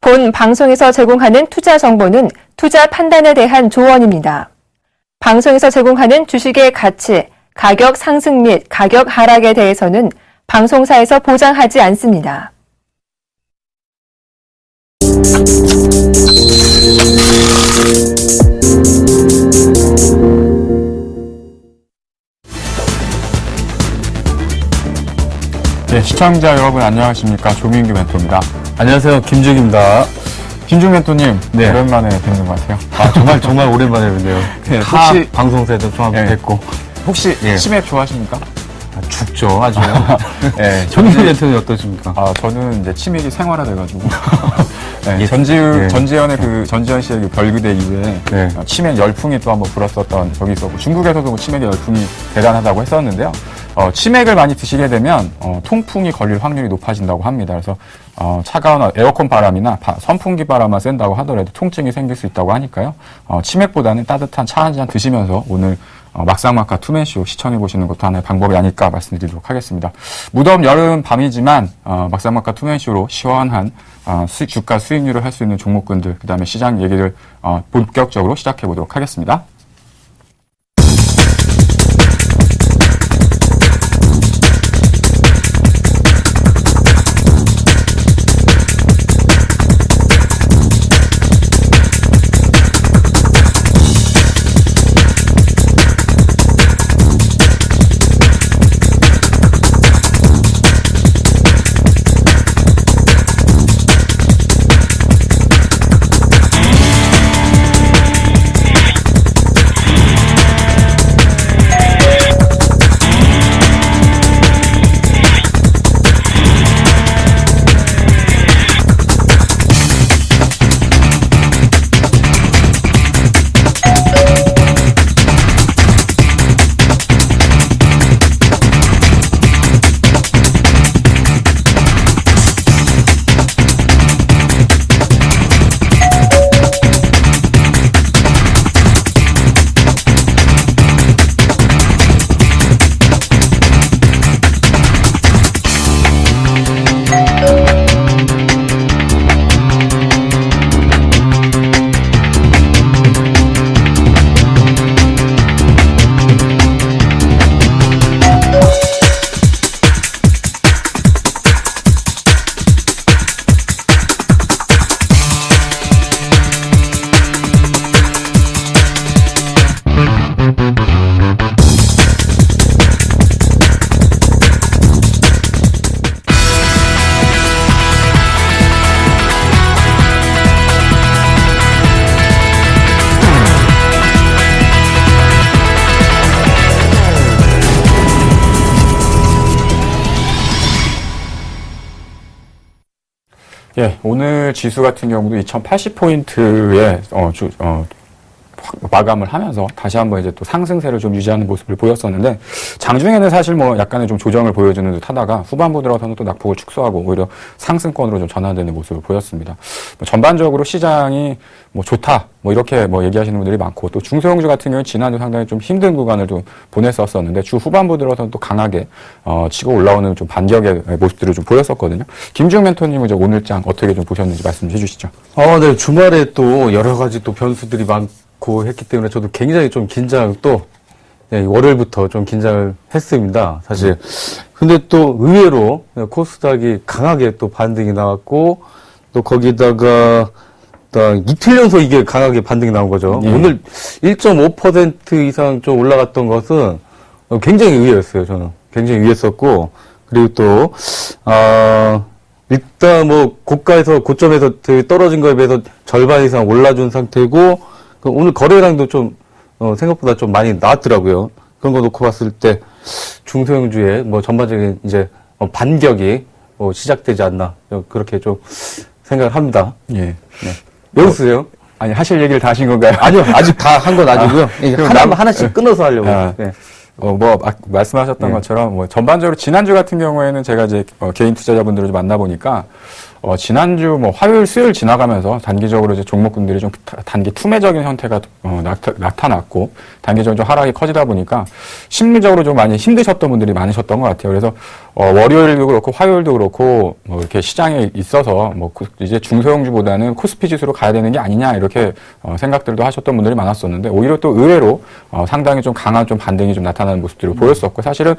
본 방송에서 제공하는 투자 정보는 투자 판단에 대한 조언입니다. 방송에서 제공하는 주식의 가치, 가격 상승 및 가격 하락에 대해서는 방송사에서 보장하지 않습니다. 네, 시청자 여러분 안녕하십니까. 조민규 멘토입니다. 안녕하세요. 김준입니다. 김준 멘토님, 네. 오랜만에 뵙는 것 같아요. 정말 오랜만에 뵙네요. 네, 혹시 방송사에도 좀 한번 네. 뵙고. 혹시 예. 치맥 좋아하십니까? 죽죠, 아주. 네, 정민 멘토는 어떠십니까? 저는 이제 치맥이 생활화돼가지고. 네, 예. 전지현의 전지현 씨의 그 별그대 이후에 네. 치맥 열풍이 또 한번 불었었던 적이 있었고, 중국에서도 뭐 치맥의 열풍이 대단하다고 했었는데요. 치맥을 많이 드시게 되면 통풍이 걸릴 확률이 높아진다고 합니다. 그래서 차가운 에어컨 바람이나 선풍기 바람만 쐰다고 하더라도 통증이 생길 수 있다고 하니까요. 치맥보다는 따뜻한 차 한 잔 드시면서 오늘 막상막하 투맨쇼 시청해 보시는 것도 하나의 방법이 아닐까 말씀드리도록 하겠습니다. 무더운 여름 밤이지만 막상막하 투맨쇼로 시원한 주가 수익률을 할 수 있는 종목군들, 그 다음에 시장 얘기를 본격적으로 시작해 보도록 하겠습니다. 예, 오늘 지수 같은 경우도 2080포인트에 마감을 하면서 다시 한번 이제 또 상승세를 좀 유지하는 모습을 보였었는데, 장중에는 사실 뭐 약간의 좀 조정을 보여주는 듯 하다가 후반부 들어서는 또 낙폭을 축소하고 오히려 상승권으로 좀 전환되는 모습을 보였습니다. 전반적으로 시장이 뭐 좋다, 뭐 이렇게 뭐 얘기하시는 분들이 많고, 또 중소형주 같은 경우는 지난주 상당히 좀 힘든 구간을 좀 보냈었었는데, 주 후반부 들어서는 또 강하게 치고 올라오는 좀 반격의 모습들을 좀 보였었거든요. 김중 멘토님은 이제 오늘장 어떻게 좀 보셨는지 말씀 해 주시죠. 네. 주말에 또 여러 가지 또 변수들이 많고 했기 때문에 저도 굉장히 좀 긴장 월요일부터 좀 긴장을 했습니다. 사실. 근데 또 의외로 코스닥이 강하게 또 반등이 나왔고, 또 거기다가 이틀 연속 이게 강하게 반등이 나온 거죠. 예. 오늘 1.5% 이상 좀 올라갔던 것은 굉장히 의외였어요, 저는. 굉장히 의외였었고, 그리고 또, 일단 뭐 고점에서 떨어진 거에 비해서 절반 이상 올라준 상태고, 오늘 거래량도 좀, 생각보다 좀 많이 나왔더라고요. 그런 거 놓고 봤을 때, 중소형주의 뭐 전반적인 이제 반격이 시작되지 않나, 그렇게 좀 생각을 합니다. 예. 네. 왜 웃으세요? 아니, 하실 얘기를 다 하신 건가요? 아니요, 아직 다 한 건 아니고요. 하나씩 끊어서 하려고. 네. 말씀하셨던 네. 것처럼, 전반적으로 지난주 같은 경우에는 제가 이제 개인 투자자분들을 좀 만나보니까, 지난주 뭐 화요일, 수요일 지나가면서 단기적으로 이제 종목군들이 좀 단기 투매적인 형태가 나타났고 단기적으로 좀 하락이 커지다 보니까 심리적으로 좀 많이 힘드셨던 분들이 많으셨던 것 같아요. 그래서 월요일도 그렇고 화요일도 그렇고 뭐 이렇게 시장에 있어서 뭐 이제 중소형주보다는 코스피 지수로 가야 되는 게 아니냐 이렇게 생각들도 하셨던 분들이 많았었는데 오히려 또 의외로 상당히 좀 강한 좀 반등이 좀 나타나는 모습들을 보였었고 사실은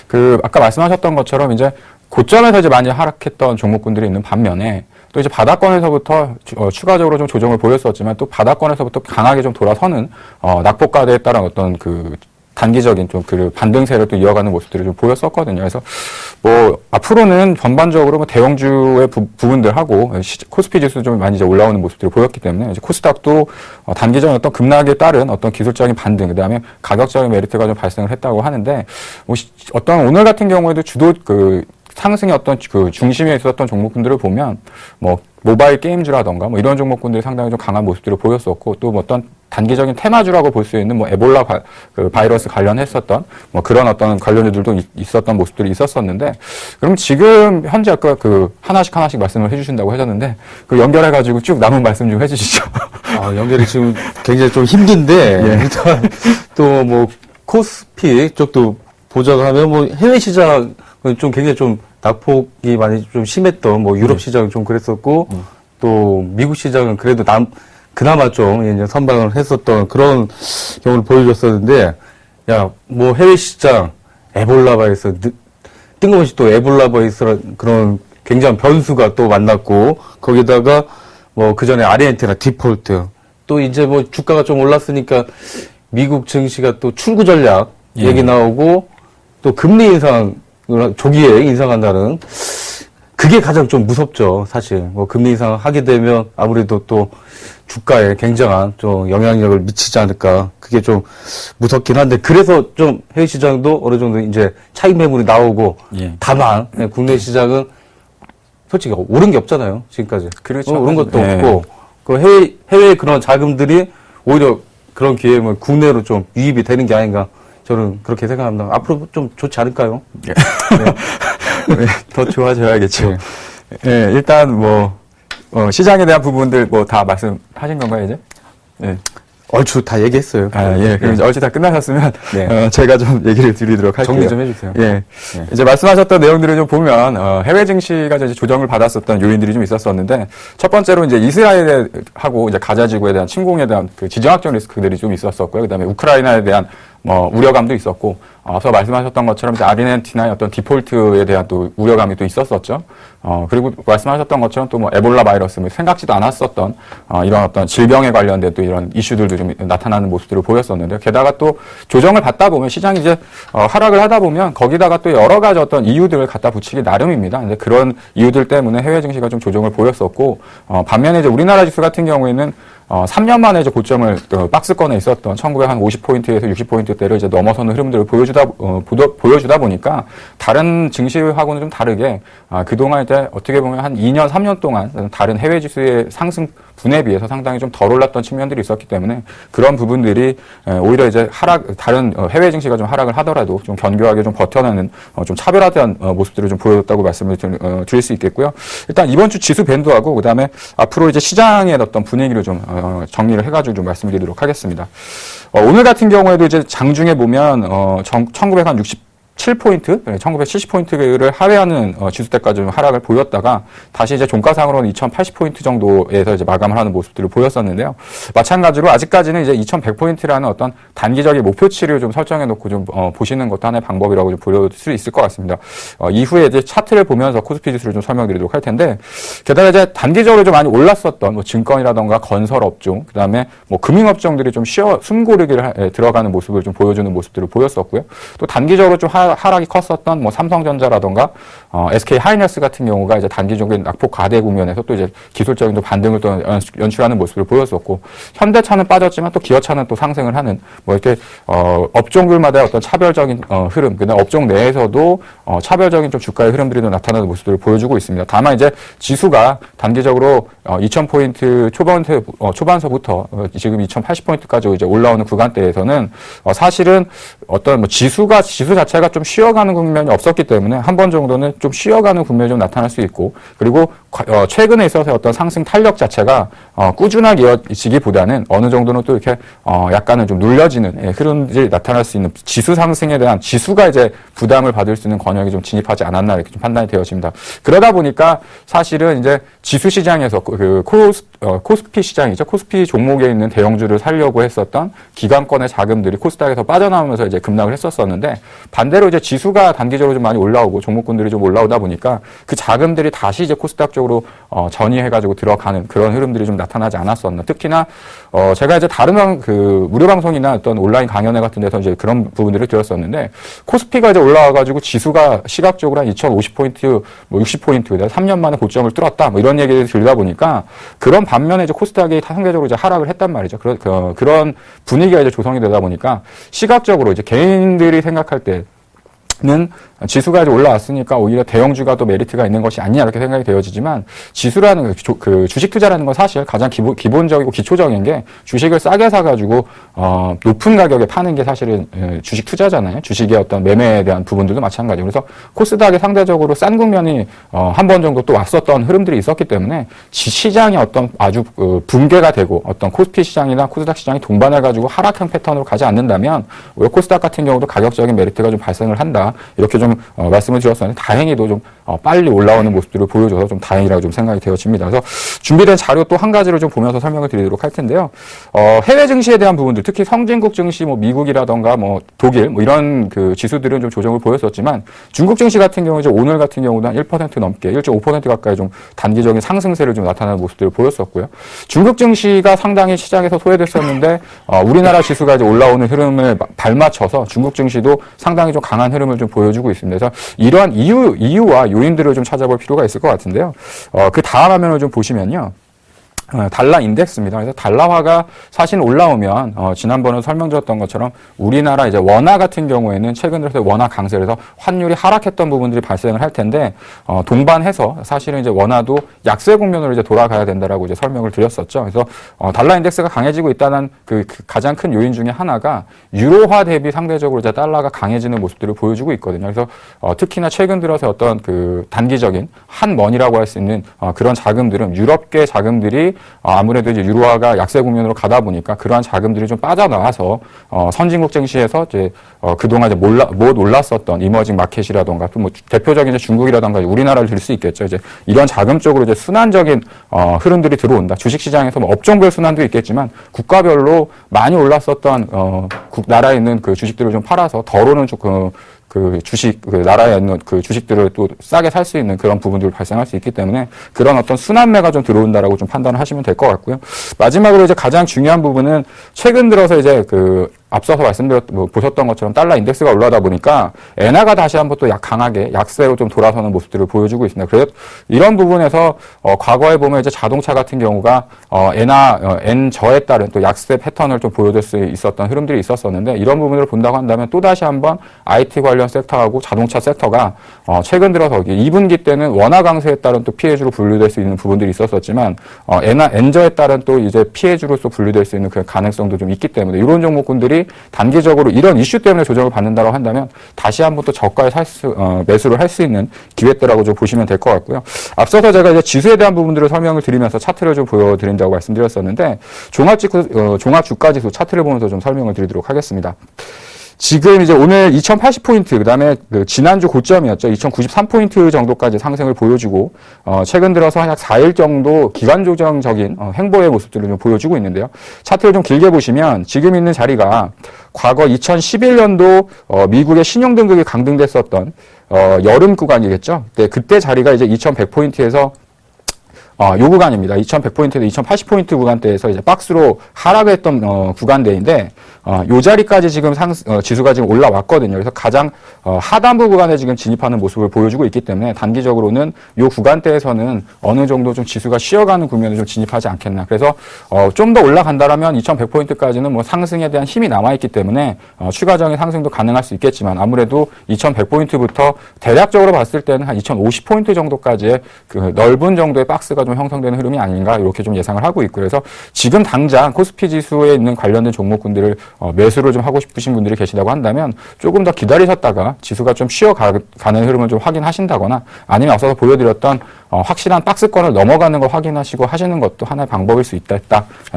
그 아까 말씀하셨던 것처럼 이제 고점에서 이제 많이 하락했던 종목군들이 있는 반면에 또 이제 바닥권에서부터 추가적으로 좀 조정을 보였었지만 또 바닥권에서부터 강하게 좀 돌아서는 낙폭과대에 따른 어떤 그 단기적인 좀 그 반등세를 또 이어가는 모습들을 좀 보였었거든요. 그래서 뭐 앞으로는 전반적으로 뭐 대형주의 부분들하고 코스피 지수 좀 많이 이제 올라오는 모습들을 보였기 때문에 이제 코스닥도 단기적인 어떤 급락에 따른 어떤 기술적인 반등, 그다음에 가격적인 메리트가 좀 발생을 했다고 하는데 뭐 어떤 오늘 같은 경우에도 주도 그 상승의 어떤 그 중심에 있었던 종목군들을 보면 뭐 모바일 게임주라던가 뭐 이런 종목군들이 상당히 좀 강한 모습들을 보였었고 또 뭐 어떤 단기적인 테마주라고 볼 수 있는 뭐 에볼라 그 바이러스 관련했었던 뭐 그런 어떤 관련주들도 있었던 모습들이 있었었는데 그럼 지금 현재 아까 그 하나씩 말씀을 해주신다고 하셨는데 그 연결해가지고 쭉 남은 말씀 좀 해주시죠. 연결이 지금 굉장히 좀 힘든데 일단 또 뭐 코스피 쪽도 보자고 하면 뭐 해외 시장은 좀 굉장히 좀 낙폭이 많이 좀 심했던 뭐 유럽 시장은 좀 그랬었고 또 미국 시장은 그래도 그나마 좀 이제 선방을 했었던 그런 경우를 보여줬었는데 야 뭐 해외 시장 에볼라 바이러스 뜬금없이 또 에볼라 바이러스 그런 굉장한 변수가 또 만났고 거기다가 뭐 그 전에 아르헨티나 디폴트 또 이제 뭐 주가가 좀 올랐으니까 미국 증시가 또 출구 전략 얘기 나오고 또 금리 인상 조기에 인상한다는 그게 가장 좀 무섭죠. 사실 뭐 금리 인상 하게 되면 아무래도 또 주가에 굉장한 좀 영향력을 미치지 않을까 그게 좀 무섭긴 한데 그래서 좀 해외 시장도 어느 정도 이제 차익 매물이 나오고 다만 국내 시장은 솔직히 오른 게 없잖아요. 지금까지 그렇죠. 오른 것도 없고 그 해외 그런 자금들이 오히려 그런 기회에 국내로 좀 유입이 되는 게 아닌가. 저는 그렇게 생각합니다. 앞으로 좀 좋지 않을까요? 더 좋아져야겠죠. 일단 뭐 시장에 대한 부분들 뭐 다 말씀하신 건가요 이제? 얼추 다 얘기했어요. 그럼 이제 얼추 다 끝나셨으면 제가 좀 얘기를 드리도록 할게요. 정리 좀 해주세요. 이제 말씀하셨던 내용들을 좀 보면 해외 증시가 이제 조정을 받았었던 요인들이 좀 있었었는데 첫 번째로 이제 이스라엘하고 이제 가자 지구에 대한 침공에 대한 그 지정학적 리스크들이 좀 있었었고요. 그다음에 우크라이나에 대한 뭐 우려감도 있었고 앞서 말씀하셨던 것처럼 이제 아르헨티나의 어떤 디폴트에 대한 또 우려감이 또 있었었죠. 그리고 말씀하셨던 것처럼 또 뭐 에볼라 바이러스 뭐 생각지도 않았었던 이런 어떤 질병에 관련된 또 이런 이슈들도 좀 나타나는 모습들을 보였었는데 게다가 또 조정을 받다 보면 시장이 이제 하락을 하다 보면 거기다가 또 여러 가지 어떤 이유들을 갖다 붙이기 나름입니다. 근데 그런 이유들 때문에 해외 증시가 좀 조정을 보였었고 반면에 이제 우리나라 지수 같은 경우에는 3년 만에 이제 고점을 박스권에 있었던 1950포인트에서 60포인트대를 이제 넘어서는 흐름들을 보여주다 보니까 다른 증시하고는 좀 다르게 그동안 이제 어떻게 보면 한 2년, 3년 동안 다른 해외 지수의 상승 분에 비해서 상당히 좀 덜 올랐던 측면들이 있었기 때문에 그런 부분들이 오히려 이제 다른 해외 증시가 좀 하락을 하더라도 좀 견고하게 좀 버텨내는 좀 차별화된 모습들을 좀 보여줬다고 말씀을 드릴 수 있겠고요. 일단 이번 주 지수 밴드하고 그다음에 앞으로 이제 시장의 어떤 분위기를 좀 정리를 해가지고 좀 말씀드리도록 하겠습니다. 오늘 같은 경우에도 이제 장중에 보면 1967포인트, 1970포인트를 하회하는 지수대까지 좀 하락을 보였다가 다시 이제 종가상으로는 2080포인트 정도에서 이제 마감을 하는 모습들을 보였었는데요. 마찬가지로 아직까지는 이제 2100포인트라는 어떤 단기적인 목표치를 좀 설정해 놓고 좀 보시는 것도 하나의 방법이라고 좀 보여줄 수 있을 것 같습니다. 이후에 이제 차트를 보면서 코스피 지수를 좀 설명드리도록 할 텐데 게다가 이제 단기적으로 좀 많이 올랐었던 뭐 증권이라던가 건설업종, 그다음에 뭐 금융업종들이 좀 숨고르기를 들어가는 모습을 좀 보여주는 모습들을 보였었고요. 또 단기적으로 좀 하락이 컸었던 뭐 삼성전자라던가 SK 하이닉스 같은 경우가 이제 단기적인 낙폭 과대 국면에서 또 이제 기술적인 또 반등을 또 연출하는 모습을 보였었고 현대차는 빠졌지만 또 기어차는 또 상승을 하는 뭐 이렇게 업종들마다의 어떤 차별적인 흐름, 그다음 업종 내에서도 차별적인 좀 주가의 흐름들이 또 나타나는 모습들을 보여주고 있습니다. 다만 이제 지수가 단기적으로 2000포인트 초반서부터 지금 2080포인트까지 이제 올라오는 구간대에서는 사실은 어떤 뭐 지수 자체가 좀 쉬어가는 국면이 없었기 때문에 한 번 정도는 좀 쉬어가는 국면이 좀 나타날 수 있고 그리고 최근에 있어서 어떤 상승 탄력 자체가 꾸준하게 이어지기보다는 어느 정도는 또 이렇게 약간은 좀 눌려지는 흐름들이 나타날 수 있는 지수 상승에 대한 지수가 이제 부담을 받을 수 있는 권역이 좀 진입하지 않았나 이렇게 좀 판단이 되어집니다. 그러다 보니까 사실은 이제 지수 시장에서 코스피 시장이죠. 코스피 종목에 있는 대형주를 살려고 했었던 기관권의 자금들이 코스닥에서 빠져나오면서 이제 급락을 했었었는데 반대로 이제 지수가 단기적으로 좀 많이 올라오고 종목군들이 좀 올라오다 보니까 그 자금들이 다시 이제 코스닥 쪽으로 전이해가지고 들어가는 그런 흐름들이 좀 나타나지 않았었나. 특히나 제가 이제 다른 무료 방송이나 어떤 온라인 강연회 같은 데서 이제 그런 부분들을 들었었는데 코스피가 이제 올라와가지고 지수가 시각적으로 한 2050포인트, 뭐 60포인트, 3년 만에 고점을 뚫었다, 뭐 이런 얘기를 들다 보니까 그런 반면에 이제 코스닥이 상대적으로 이제 하락을 했단 말이죠. 그런 분위기가 이제 조성이 되다 보니까 시각적으로 이제 개인들이 생각할 때는 지수가 이제 올라왔으니까 오히려 대형주가 또 메리트가 있는 것이 아니냐 이렇게 생각이 되어지지만 지수라는 그 주식 투자라는 건 사실 가장 기본적이고 기초적인 게 주식을 싸게 사가지고 높은 가격에 파는 게 사실은 주식 투자잖아요. 주식의 어떤 매매에 대한 부분들도 마찬가지고 그래서 코스닥이 상대적으로 싼 국면이 한 번 정도 또 왔었던 흐름들이 있었기 때문에 시장이 어떤 아주 붕괴가 되고 어떤 코스피 시장이나 코스닥 시장이 동반해가지고 하락형 패턴으로 가지 않는다면 오히려 코스닥 같은 경우도 가격적인 메리트가 좀 발생을 한다 이렇게 좀 말씀을 드렸었는데 다행히도 좀 빨리 올라오는 모습들을 보여줘서 좀 다행이라고 좀 생각이 되어집니다. 그래서 준비된 자료 또 한 가지를 좀 보면서 설명을 드리도록 할 텐데요. 해외 증시에 대한 부분들, 특히 성진국 증시, 뭐 미국이라던가 뭐 독일, 뭐 이런 그 지수들은 좀 조정을 보였었지만 중국 증시 같은 경우 이제 오늘 같은 경우는 한 1% 넘게 1.5% 가까이 좀 단기적인 상승세를 좀 나타나는 모습들을 보였었고요. 중국 증시가 상당히 시장에서 소외됐었는데 우리나라 지수가 이제 올라오는 흐름을 발맞춰서 중국 증시도 상당히 좀 강한 흐름을 좀 보여주고 있습니다. 그래서 이러한 이유와 요인들을 좀 찾아볼 필요가 있을 것 같은데요. 그 다음 화면을 좀 보시면요. 달러 인덱스입니다. 그래서 달러화가 사실 올라오면 지난번에 설명드렸던 것처럼 우리나라 이제 원화 같은 경우에는 최근 들어서 원화 강세에서 환율이 하락했던 부분들이 발생을 할 텐데 동반해서 사실은 이제 원화도 약세 국면으로 이제 돌아가야 된다라고 이제 설명을 드렸었죠. 그래서 달러 인덱스가 강해지고 있다는 그 가장 큰 요인 중에 하나가 유로화 대비 상대적으로 이제 달러가 강해지는 모습들을 보여주고 있거든요. 그래서 특히나 최근 들어서 어떤 그 단기적인 한머니라고 할 수 있는 그런 자금들은 유럽계 자금들이 아무래도 이제 유로화가 약세 국면으로 가다 보니까 그러한 자금들이 좀 빠져나와서 선진국 증시에서 이제 그동안 이제 못 올랐었던 이머징 마켓이라던가 또 뭐 대표적인 이제 중국이라던가 우리나라를 들 수 있겠죠. 이제 이런 자금 쪽으로 이제 순환적인 흐름들이 들어온다. 주식 시장에서 뭐 업종별 순환도 있겠지만 국가별로 많이 올랐었던 나라에 있는 그 주식들을 좀 팔아서 덜 오는 나라에 있는 그 주식들을 또 싸게 살 수 있는 그런 부분들이 발생할 수 있기 때문에 그런 어떤 순환매가 좀 들어온다라고 좀 판단을 하시면 될 것 같고요. 마지막으로 이제 가장 중요한 부분은 최근 들어서 이제 앞서서 보셨던 것처럼 달러 인덱스가 올라가다 보니까 엔화가 다시 한번 또 강하게 약세로 좀 돌아서는 모습들을 보여주고 있습니다. 그래서 이런 부분에서 과거에 보면 이제 자동차 같은 경우가 엔저에 따른 또 약세 패턴을 좀 보여줄 수 있었던 흐름들이 있었었는데 이런 부분을 본다고 한다면 또 다시 한번 IT 관련 섹터하고 자동차 섹터가 최근 들어서 2분기 때는 원화 강세에 따른 또 피해주로 분류될 수 있는 부분들이 있었었지만 엔저에 따른 또 이제 피해주로서 분류될 수 있는 그 가능성도 좀 있기 때문에 이런 종목군들이 단기적으로 이런 이슈 때문에 조정을 받는다고 한다면 다시 한번 또 저가에 매수를 할 수 있는 기회대라고 좀 보시면 될 것 같고요. 앞서서 제가 이제 지수에 대한 부분들을 설명을 드리면서 차트를 좀 보여드린다고 말씀드렸었는데 종합주가지수 차트를 보면서 좀 설명을 드리도록 하겠습니다. 지금 이제 오늘 2080포인트, 그 다음에 지난주 고점이었죠. 2093포인트 정도까지 상승을 보여주고, 최근 들어서 약 4일 정도 기간조정적인 횡보의 모습들을 좀 보여주고 있는데요. 차트를 좀 길게 보시면 지금 있는 자리가 과거 2011년도 미국의 신용등급이 강등됐었던 여름 구간이겠죠. 그때 자리가 이제 2100포인트에서 요 구간입니다. 2100포인트에서 2080포인트 구간대에서 이제 박스로 하락을 했던 구간대인데 요 자리까지 지금 지수가 지금 올라왔거든요. 그래서 가장 하단부 구간에 지금 진입하는 모습을 보여주고 있기 때문에 단기적으로는 요 구간대에서는 어느 정도 좀 지수가 쉬어가는 국면에 좀 진입하지 않겠나. 그래서 좀 더 올라간다라면 2100포인트까지는 뭐 상승에 대한 힘이 남아있기 때문에 추가적인 상승도 가능할 수 있겠지만 아무래도 2100포인트부터 대략적으로 봤을 때는 한 2050포인트 정도까지의 그 넓은 정도의 박스가 좀 형성되는 흐름이 아닌가 이렇게 좀 예상을 하고 있고 그래서 지금 당장 코스피 지수에 있는 관련된 종목군들을 매수를 좀 하고 싶으신 분들이 계시다고 한다면 조금 더 기다리셨다가 지수가 좀 쉬어가는 흐름을 좀 확인하신다거나 아니면 앞서서 보여드렸던 확실한 박스권을 넘어가는 걸 확인하시고 하시는 것도 하나의 방법일 수 있다.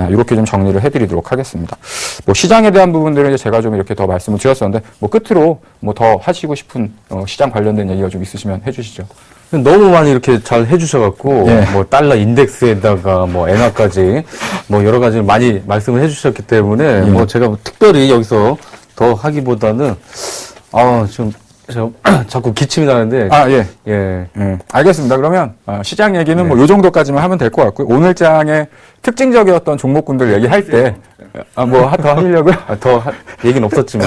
이렇게 좀 정리를 해드리도록 하겠습니다. 뭐 시장에 대한 부분들은 이제 제가 좀 이렇게 더 말씀을 드렸었는데 뭐 끝으로 뭐 더 하시고 싶은 시장 관련된 얘기가 좀 있으시면 해주시죠. 너무 많이 이렇게 잘 해주셔갖고, 예. 뭐, 달러 인덱스에다가, 뭐, 엔화까지, 뭐, 여러 가지 많이 말씀을 해주셨기 때문에, 뭐, 제가 뭐 특별히 여기서 더 하기보다는, 자꾸 기침이 나는데. 예. 예. 알겠습니다. 그러면 시장 얘기는 뭐 요 정도까지만 하면 될 것 같고요. 오늘 장에 특징적이었던 종목군들 얘기할 때 뭐 더 하시려고요? 얘기는 없었지만.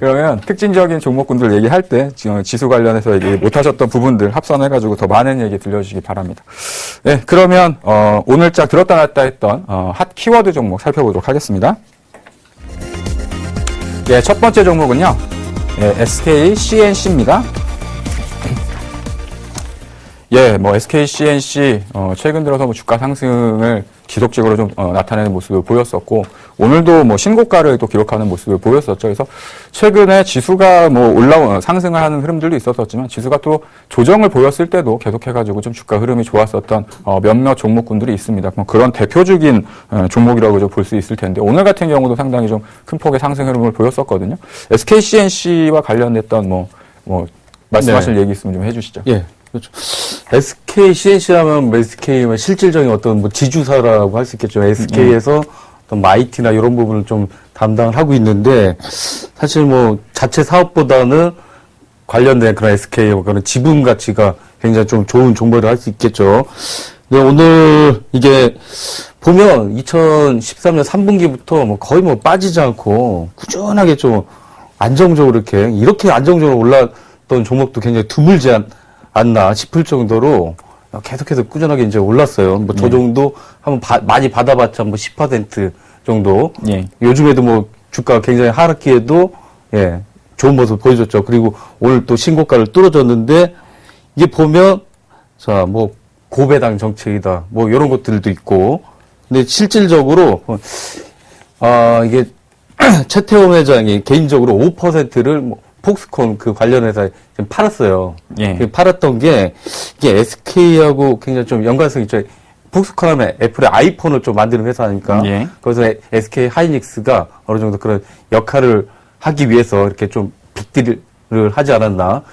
그러면 특징적인 종목군들 얘기할 때 지수 관련해서 얘기 못하셨던 부분들 합산해가지고 더 많은 얘기 들려주시기 바랍니다. 네, 그러면 오늘 장 들었다 놨다 했던 핫 키워드 종목 살펴보도록 하겠습니다. 네, 첫 번째 종목은요. SK CNC입니다. 예, 뭐 SK CNC 최근 들어서 뭐 주가 상승을 지속적으로 좀 나타내는 모습을 보였었고 오늘도 뭐 신고가를 또 기록하는 모습을 보였었죠. 그래서 최근에 지수가 뭐 상승을 하는 흐름들도 있었었지만 지수가 또 조정을 보였을 때도 계속해가지고 좀 주가 흐름이 좋았었던 몇몇 종목군들이 있습니다. 그런 대표적인 종목이라고 좀 볼 수 있을 텐데 오늘 같은 경우도 상당히 좀 큰 폭의 상승 흐름을 보였었거든요. SK CNC와 관련됐던 뭐 말씀하실 얘기 있으면 좀 해주시죠. 예. 그렇죠. SK CNC라면 SK의 실질적인 어떤 뭐 지주사라고 할 수 있겠죠. SK에서 어떤 IT나 이런 부분을 좀 담당을 하고 있는데 사실 뭐 자체 사업보다는 관련된 그런 SK의 그런 지분 가치가 굉장히 좀 좋은 종목이라 할 수 있겠죠. 근데 오늘 이게 보면 2013년 3분기부터 뭐 거의 뭐 빠지지 않고 꾸준하게 좀 안정적으로 이렇게 안정적으로 올랐던 종목도 굉장히 드물지 않나 싶을 정도로 계속해서 꾸준하게 이제 올랐어요. 뭐 저 정도 한번 많이 받아봤자 뭐 10% 정도. 예. 요즘에도 뭐 주가가 굉장히 하락기에도 좋은 모습 보여줬죠. 그리고 오늘 또 신고가를 뚫어줬는데 이게 보면 자 뭐 고배당 정책이다. 뭐 이런 것들도 있고. 근데 실질적으로 이게 최태원 회장이 개인적으로 5%를 뭐 폭스콘 그 관련 회사에 지금 팔았어요. 예. 팔았던 게 이게 SK하고 굉장히 좀 연관성이 있죠. 폭스콘 하면 애플의 아이폰을 좀 만드는 회사 아닙니까? 예. 그래서 SK 하이닉스가 어느 정도 그런 역할을 하기 위해서 이렇게 좀 빅딜을 하지 않았나.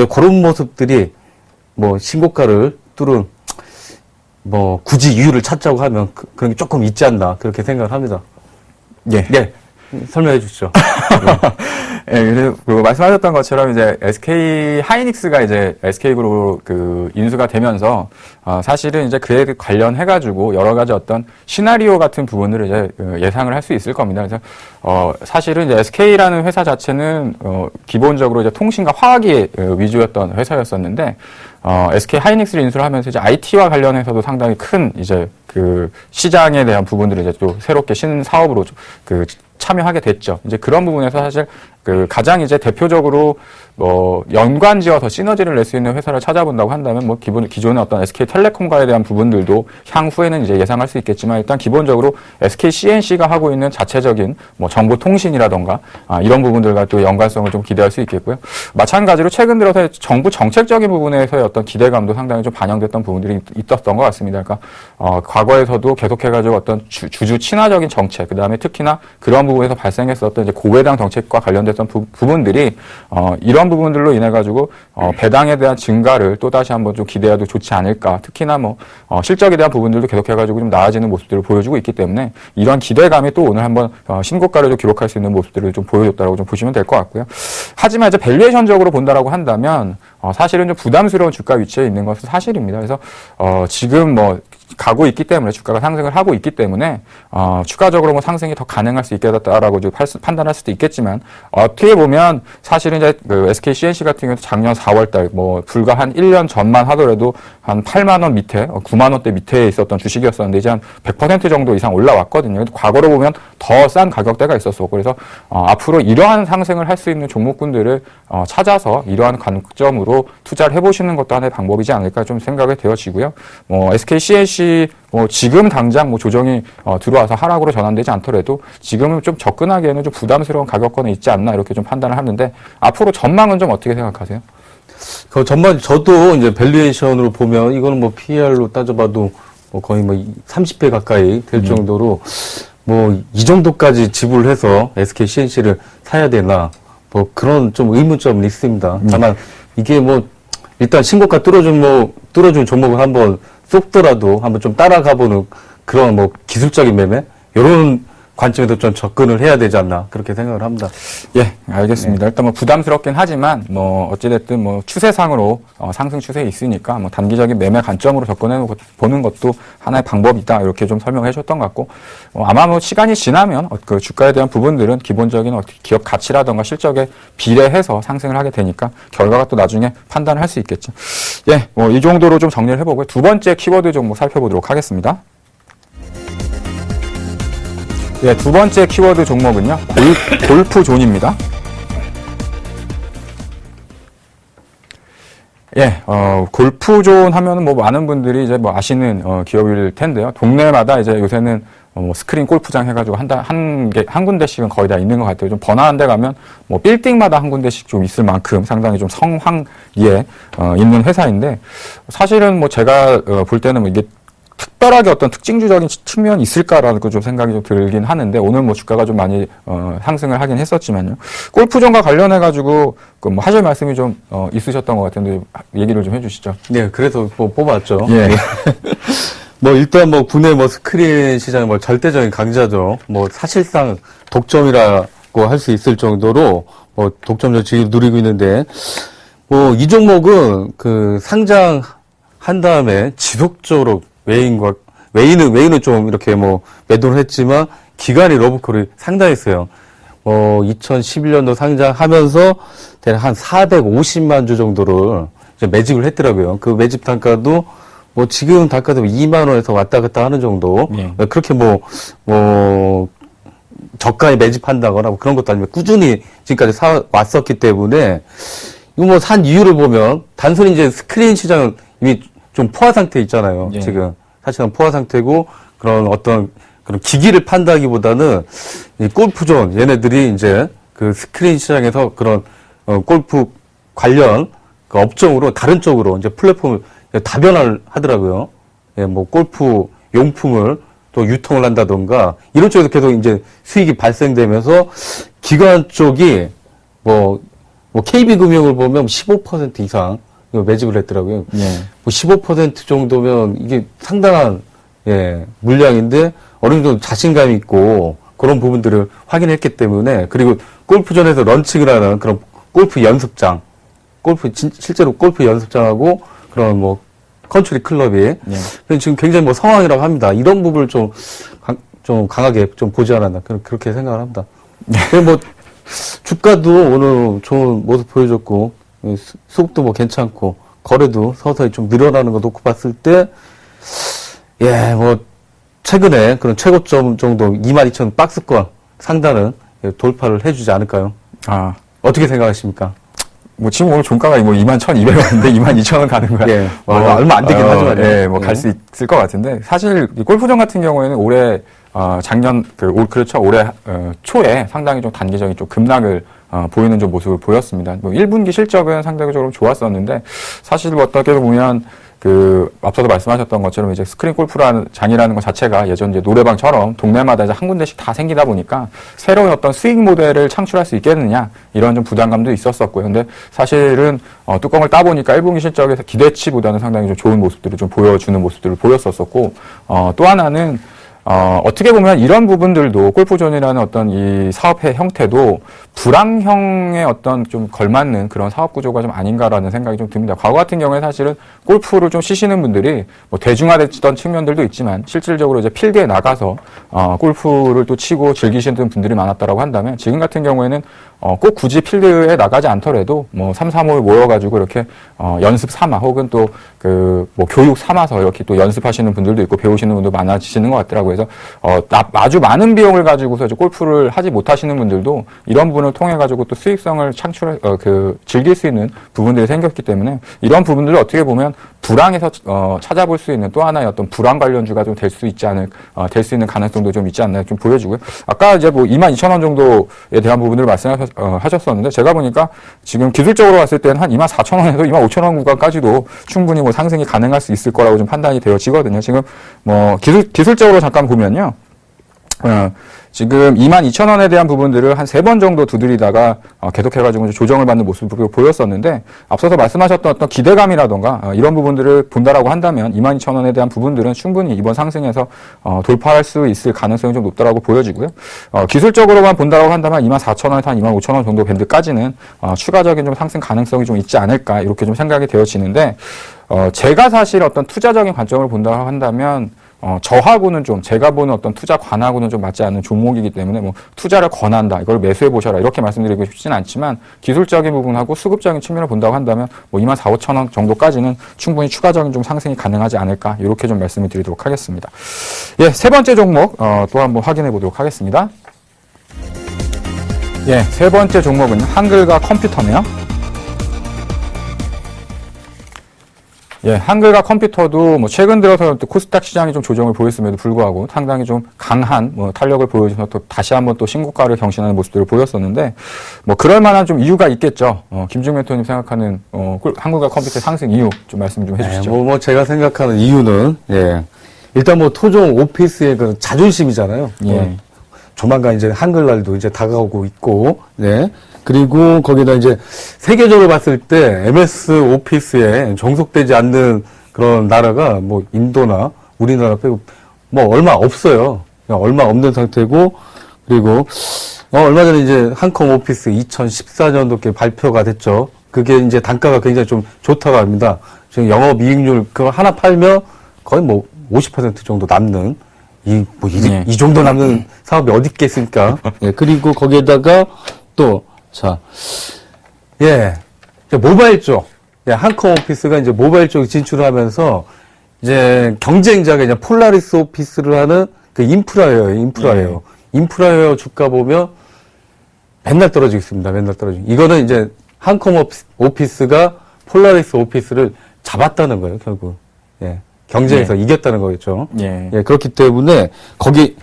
그런 모습들이 뭐 신고가를 뚫은 뭐 굳이 이유를 찾자고 하면 그런 게 조금 있지 않나 그렇게 생각을 합니다. 예. 설명해 주시죠. 예, 그래서 말씀하셨던 것처럼 이제 SK 하이닉스가 이제 SK그룹으로 인수가 되면서 사실은 이제 그에 관련해가지고 여러 가지 어떤 시나리오 같은 부분들을 이제 예상을 할 수 있을 겁니다. 그래서 사실은 이제 SK라는 회사 자체는 기본적으로 이제 통신과 화학이 위주였던 회사였었는데 SK 하이닉스를 인수를 하면서 이제 IT와 관련해서도 상당히 큰 이제 시장에 대한 부분들을 이제 또 새롭게 신사업으로 참여하게 됐죠. 이제 그런 부분에서 사실 가장 이제 대표적으로 연관지어서 시너지를 낼 수 있는 회사를 찾아본다고 한다면 기존의 어떤 SK텔레콤과에 대한 부분들도 향후에는 이제 예상할 수 있겠지만 일단 기본적으로 SK CNC가 하고 있는 자체적인 정보통신이라던가 이런 부분들과 또 연관성을 좀 기대할 수 있겠고요. 마찬가지로 최근 들어서 정부 정책적인 부분에서의 어떤 기대감도 상당히 좀 반영됐던 부분들이 있었던 것 같습니다. 그러니까 과거에서도 계속해가지고 어떤 주주 친화적인 정책, 그 다음에 특히나 그런 부분에서 발생했었던 이제 고배당 정책과 관련됐던 부분들이 이런 부분들로 인해 가지고 배당에 대한 증가를 또 다시 한번 좀 기대해도 좋지 않을까. 특히나 실적에 대한 부분들도 계속해 가지고 좀 나아지는 모습들을 보여주고 있기 때문에 이런 기대감이 또 오늘 한번 신고가를 좀 기록할 수 있는 모습들을 좀 보여줬다라고 좀 보시면 될 것 같고요. 하지만 이제 밸류에이션적으로 본다라고 한다면 사실은 좀 부담스러운 주가 위치에 있는 것은 사실입니다. 그래서 지금 가고 있기 때문에 주가가 상승을 하고 있기 때문에 추가적으로 상승이 더 가능할 수 있겠다라고 판단할 수도 있겠지만 어떻게 보면 사실은 이제 SK CNC 같은 경우도 작년 4월달 불과 한 1년 전만 하더라도 한 8만 원 밑에 9만 원대 밑에 있었던 주식이었었는데 이제 한 100% 정도 이상 올라왔거든요. 과거로 보면 더 싼 가격대가 있었고 그래서 앞으로 이러한 상승을 할 수 있는 종목군들을 찾아서 이러한 관점으로 투자를 해보시는 것도 하나의 방법이지 않을까 좀 생각이 되어지고요. SK CNC 지금 당장 조정이 들어와서 하락으로 전환되지 않더라도 지금은 좀 접근하기에는 좀 부담스러운 가격권에 있지 않나 이렇게 좀 판단을 하는데 앞으로 전망은 좀 어떻게 생각하세요? 그 전반 저도 이제 밸류에이션으로 보면 이거는 뭐 PER로 따져봐도 거의 30배 가까이 될 정도로 이 정도까지 지불해서 SK CNC를 사야 되나 그런 좀 의문점은 있습니다. 다만 이게 일단 신고가 뚫어준 종목을 한번 쏙더라도 한번 좀 따라가보는 그런 기술적인 매매 이런 관점에서 좀 접근을 해야 되지 않나 그렇게 생각을 합니다. 예, 알겠습니다. 일단 부담스럽긴 하지만 어찌됐든 추세상으로 상승 추세에 있으니까 단기적인 매매 관점으로 접근해 보는 것도 하나의 방법이다 이렇게 좀 설명해 주셨던 것 같고 아마 시간이 지나면 그 주가에 대한 부분들은 기본적인 기업 가치라던가 실적에 비례해서 상승을 하게 되니까 결과가 또 나중에 판단을 할 수 있겠죠. 예, 이 정도로 좀 정리를 해보고요. 두 번째 키워드 종목 살펴보도록 하겠습니다. 예, 두 번째 키워드 종목은요, 골프존입니다. 예, 골프존 하면은 많은 분들이 이제 아시는 기업일 텐데요. 동네마다 이제 요새는 스크린 골프장 해가지고 한 군데씩은 거의 다 있는 것 같아요. 좀 번화한 데 가면 빌딩마다 한 군데씩 좀 있을 만큼 상당히 좀 성황리에 있는 회사인데 사실은 제가 볼 때는 이게 특별하게 어떤 특징주적인 측면이 있을까라는 좀 생각이 좀 들긴 하는데 오늘 주가가 좀 많이 상승을 하긴 했었지만요. 골프존과 관련해가지고 하실 말씀이 좀 있으셨던 것 같은데 얘기를 좀 해주시죠. 네, 그래서 뽑았죠. 예. 일단 국내 스크린 시장 절대적인 강자죠. 사실상 독점이라고 할 수 있을 정도로 독점적 지위를 누리고 있는데 이 종목은 상장한 다음에 지속적으로 웨이는 좀 이렇게 매도를 했지만 기간이 러브콜이 상당했어요. 2011년도 상장하면서 대략 한 450만 주 정도를 이제 매집을 했더라고요. 그 매집 단가도 지금 단가도 2만 원에서 왔다 갔다 하는 정도. 예. 그렇게 저가에 매집한다거나 그런 것도 아니고 꾸준히 지금까지 왔었기 때문에 이거 산 이유를 보면 단순히 이제 스크린 시장은 이미 좀 포화 상태 있잖아요. 예. 지금 사실은 포화 상태고 그런 어떤 그런 기기를 판다기보다는 이 골프존 얘네들이 이제 그 스크린 시장에서 그런 골프 관련 그 업종으로 다른 쪽으로 이제 플랫폼을 다변화를 하더라고요. 예, 골프 용품을 또 유통을 한다던가 이런 쪽에서 계속 이제 수익이 발생되면서 기관 쪽이 KB금융을 보면 15% 이상 매집을 했더라고요. 예. 15% 정도면 이게 상당한 물량인데 어느 정도 자신감 있고 그런 부분들을 확인했기 때문에 그리고 골프존에서 런칭을 하는 그런 골프 연습장, 실제로 골프 연습장하고 그런 컨트리 클럽이 지금 굉장히 성황이라고 합니다. 이런 부분을 좀 강하게 좀 보지 않았나 그렇게 생각을 합니다. 주가도 오늘 좋은 모습 보여줬고 수급도 괜찮고 거래도 서서히 좀 늘어나는 거 놓고 봤을 때 최근에 그런 최고점 정도 22,000 박스권 상단은 돌파를 해주지 않을까요? 어떻게 생각하십니까? 지금 오늘 종가가 21,200원인데 22,000원 가는 거야. 예. 얼마 안 되긴 하지만요. 예, 갈 수 있을 것 같은데 사실 골프존 같은 경우에는 올해 올해 초에 상당히 좀 단기적인 좀 급락을 보이는 좀 모습을 보였습니다. 1분기 실적은 상대적으로 좋았었는데 사실 어떻게 보면 앞서도 말씀하셨던 것처럼 이제 스크린 골프장이라는 것 자체가 예전 이제 노래방처럼 동네마다 이제 한 군데씩 다 생기다 보니까 새로운 어떤 수익 모델을 창출할 수 있겠느냐 이런 좀 부담감도 있었었고요. 근데 사실은 뚜껑을 따보니까 1분기 실적에서 기대치보다는 상당히 좀 좋은 모습들을 좀 보여주는 모습들을 보였었고 또 하나는 어떻게 보면 이런 부분들도 골프존이라는 어떤 이 사업의 형태도 불황형의 어떤 좀 걸맞는 그런 사업 구조가 좀 아닌가라는 생각이 좀 듭니다. 과거 같은 경우에 사실은 골프를 좀 치시는 분들이 대중화됐던 측면들도 있지만 실질적으로 이제 필드에 나가서 골프를 또 치고 즐기시는 분들이 많았다라고 한다면 지금 같은 경우에는 꼭 굳이 필드에 나가지 않더라도 뭐 3, 4월 모여가지고 이렇게 연습 삼아 혹은 또 뭐 교육 삼아서 이렇게 또 연습하시는 분들도 있고 배우시는 분도 많아지시는 것 같더라고요. 그래서 아주 많은 비용을 가지고서 이제 골프를 하지 못하시는 분들도 이런 부분을 통해 가지고 또 수익성을 즐길 수 있는 부분들이 생겼기 때문에 이런 부분들을 어떻게 보면 불황에서 찾아볼 수 있는 또 하나의 어떤 불황 관련주가 좀 될 수 있는 가능성도 좀 있지 않나 좀 보여지고요. 아까 이제 뭐 22,000원 정도에 대한 부분들을 말씀하셨었는데 제가 보니까 지금 기술적으로 봤을 때는 한 24,000원에서 25,000원 구간까지도 충분히 뭐 상승이 가능할 수 있을 거라고 좀 판단이 되어지거든요. 지금 뭐 기술적으로 잠깐 보면요. 지금 22,000원에 대한 부분들을 한 3번 정도 두드리다가 계속해가지고 조정을 받는 모습을 보였었는데 앞서서 말씀하셨던 어떤 기대감이라던가 이런 부분들을 본다라고 한다면 22,000원에 대한 부분들은 충분히 이번 상승에서 돌파할 수 있을 가능성이 좀 높다라고 보여지고요. 기술적으로만 본다라고 한다면 24,000원에서 한 25,000원 정도 밴드까지는 추가적인 좀 상승 가능성이 좀 있지 않을까 이렇게 좀 생각이 되어지는데 제가 사실 어떤 투자적인 관점을 본다고 한다면 저하고는 좀 제가 보는 어떤 투자 관하고는 좀 맞지 않는 종목이기 때문에 뭐 투자를 권한다, 이걸 매수해 보셔라 이렇게 말씀드리고 싶지는 않지만 기술적인 부분하고 수급적인 측면을 본다고 한다면 뭐 24,500원 정도까지는 충분히 추가적인 좀 상승이 가능하지 않을까 이렇게 좀 말씀을 드리도록 하겠습니다. 예, 세 번째 종목 또 한번 확인해 보도록 하겠습니다. 예, 세 번째 종목은 한글과 컴퓨터네요. 예, 한글과 컴퓨터도 뭐 최근 들어서 또 코스닥 시장이 좀 조정을 보였음에도 불구하고 상당히 좀 강한 뭐 탄력을 보여주면서 또 다시 한번 또 신고가를 경신하는 모습들을 보였었는데 뭐 그럴 만한 좀 이유가 있겠죠. 김중현 멘토님 생각하는 한글과 컴퓨터 상승 이유 좀 말씀 좀 해주시죠. 뭐 제가 생각하는 이유는 일단 뭐 토종 오피스의 그 자존심이잖아요. 예. 조만간 이제 한글날도 이제 다가오고 있고, 그리고 거기다 이제 세계적으로 봤을 때 MS 오피스에 종속되지 않는 그런 나라가 뭐 인도나 우리나라 빼고 뭐 얼마 없어요. 얼마 없는 상태고, 그리고 얼마 전에 이제 한컴 오피스 2014년도께 발표가 됐죠. 그게 이제 단가가 굉장히 좀 좋다고 합니다. 지금 영업이익률 그거 하나 팔면 거의 뭐 50% 정도 남는 이 정도 남는 사업이 어디 있겠습니까? 그리고 거기에다가 또 모바일 쪽, 한컴 오피스가 이제 모바일 쪽 진출하면서 이제 경쟁자가 이제 폴라리스 오피스를 하는 그 인프라웨어. 인프라웨어 주가 보면 맨날 떨어지고 있습니다. 맨날 떨어지고. 이거는 이제 한컴 오피스가 폴라리스 오피스를 잡았다는 거예요, 결국. 경쟁에서 이겼다는 거겠죠. 그렇기 때문에 거기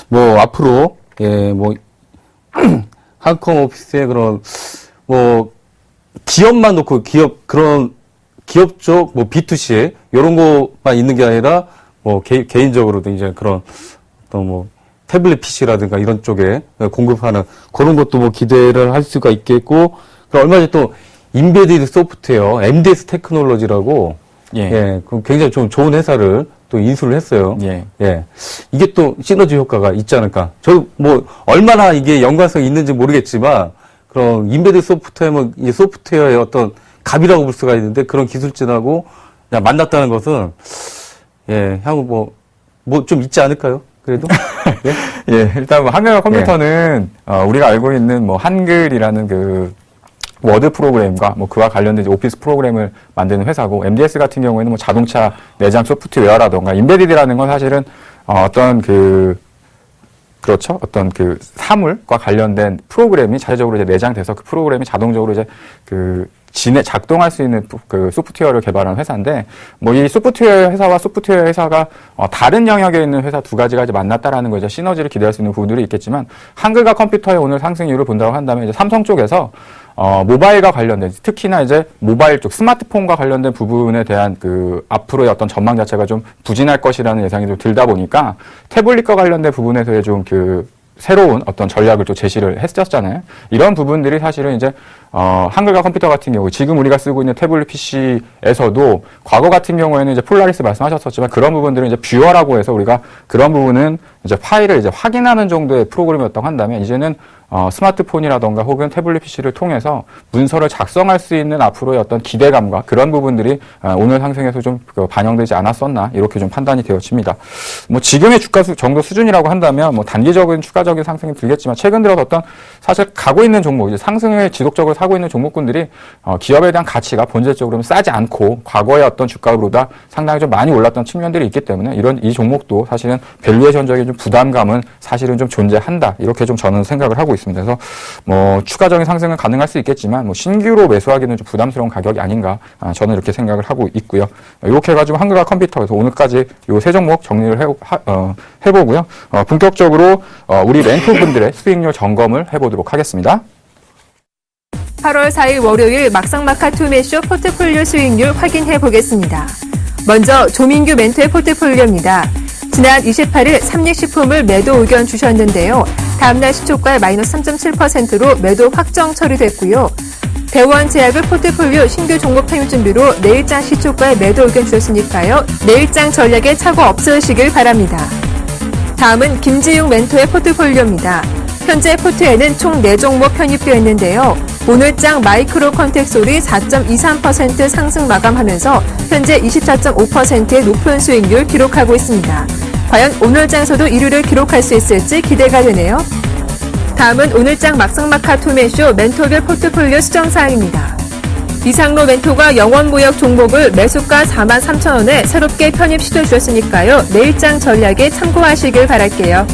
뭐 앞으로 한컴 오피스의 그런 뭐 기업만 놓고 기업 쪽 뭐 B2C 이런 거만 있는 게 아니라 뭐 개인적으로도 이제 그런 또 뭐 태블릿 PC라든가 이런 쪽에 공급하는 그런 것도 뭐 기대를 할 수가 있겠고, 얼마 전에 또 인베디드 소프트웨어 MDS 테크놀로지라고 그 굉장히 좀 좋은 회사를 또 인수를 했어요. 이게 또 시너지 효과가 있지 않을까. 뭐 얼마나 이게 연관성이 있는지 모르겠지만 그런 인베디드 소프트웨어는 이 소프트웨어의 어떤 갑이라고 볼 수가 있는데 그런 기술진하고 그냥 만났다는 것은 향후 뭐 좀 있지 않을까요? 그래도 일단 뭐 한글과 컴퓨터는 우리가 알고 있는 뭐 한글이라는 그 워드 프로그램과 뭐 그와 관련된 오피스 프로그램을 만드는 회사고, MDS 같은 경우에는 뭐 자동차 내장 소프트웨어라던가 인베디드라는 건 사실은 어떤 어떤 사물과 관련된 프로그램이 자체적으로 이제 내장돼서 그 프로그램이 자동적으로 이제 작동할 수 있는 그 소프트웨어를 개발하는 회사인데, 뭐 이 소프트웨어 회사와 소프트웨어 회사가 다른 영역에 있는 회사 두 가지가 이제 만났다라는 거죠. 시너지를 기대할 수 있는 부분들이 있겠지만, 한글과 컴퓨터의 오늘 상승 이유를 본다고 한다면 이제 삼성 쪽에서 모바일과 관련된, 특히나 이제 모바일 쪽 스마트폰과 관련된 부분에 대한 앞으로의 어떤 전망 자체가 좀 부진할 것이라는 예상이 좀 들다 보니까 태블릿과 관련된 부분에서의 좀 새로운 어떤 전략을 또 제시를 했었잖아요. 이런 부분들이 사실은 이제 한글과 컴퓨터 같은 경우 지금 우리가 쓰고 있는 태블릿 PC에서도 과거 같은 경우에는 이제 폴라리스 말씀하셨었지만 그런 부분들은 이제 뷰어라고 해서 우리가 그런 부분은 이제 파일을 이제 확인하는 정도의 프로그램이었다고 한다면, 이제는 스마트폰이라던가 혹은 태블릿 PC를 통해서 문서를 작성할 수 있는 앞으로의 어떤 기대감과 그런 부분들이 오늘 상승에서 좀 반영되지 않았었나 이렇게 좀 판단이 되어집니다. 뭐 지금의 주가 정도 수준이라고 한다면 뭐 단기적인 추가적인 상승이 들겠지만 최근 들어서 어떤 사실 가고 있는 종목, 이제 상승을 지속적으로 사고 있는 종목군들이 기업에 대한 가치가 본질적으로 싸지 않고 과거의 어떤 주가보다 상당히 좀 많이 올랐던 측면들이 있기 때문에 이 종목도 사실은 밸류에이션적인 좀 부담감은 사실은 좀 존재한다. 이렇게 좀 저는 생각을 하고 있습니다. 그래서 뭐 추가적인 상승은 가능할 수 있겠지만 뭐 신규로 매수하기는 좀 부담스러운 가격이 아닌가 저는 이렇게 생각을 하고 있고요. 이렇게 해가지고 한글과 컴퓨터에서 오늘까지 요 세 종목 정리를 해보고요. 본격적으로 우리 멘토분들의 수익률 점검을 해보도록 하겠습니다. 8월 4일 월요일 막상막하 투매쇼 포트폴리오 수익률 확인해 보겠습니다. 먼저 조민규 멘토의 포트폴리오입니다. 지난 28일 삼립식품을 매도 의견 주셨는데요. 다음날 시초가 마이너스 3.7%로 매도 확정 처리됐고요. 대원제약을 포트폴리오 신규 종목 편입 준비로 내일장 시초가에 매도 의견 주셨으니까요. 내일장 전략에 착오 없으시길 바랍니다. 다음은 김지용 멘토의 포트폴리오입니다. 현재 포트에는 총 4종목 편입되어 있는데요. 오늘장 마이크로 컨택솔이 4.23% 상승 마감하면서 현재 24.5%의 높은 수익률 기록하고 있습니다. 과연 오늘장에서도 1위를 기록할 수 있을지 기대가 되네요. 다음은 오늘장 막상막하 투매쇼 멘토별 포트폴리오 수정사항입니다. 이상로 멘토가 영원무역 종목을 매수가 43,000원에 새롭게 편입 시도해 주셨으니까요. 내일장 전략에 참고하시길 바랄게요.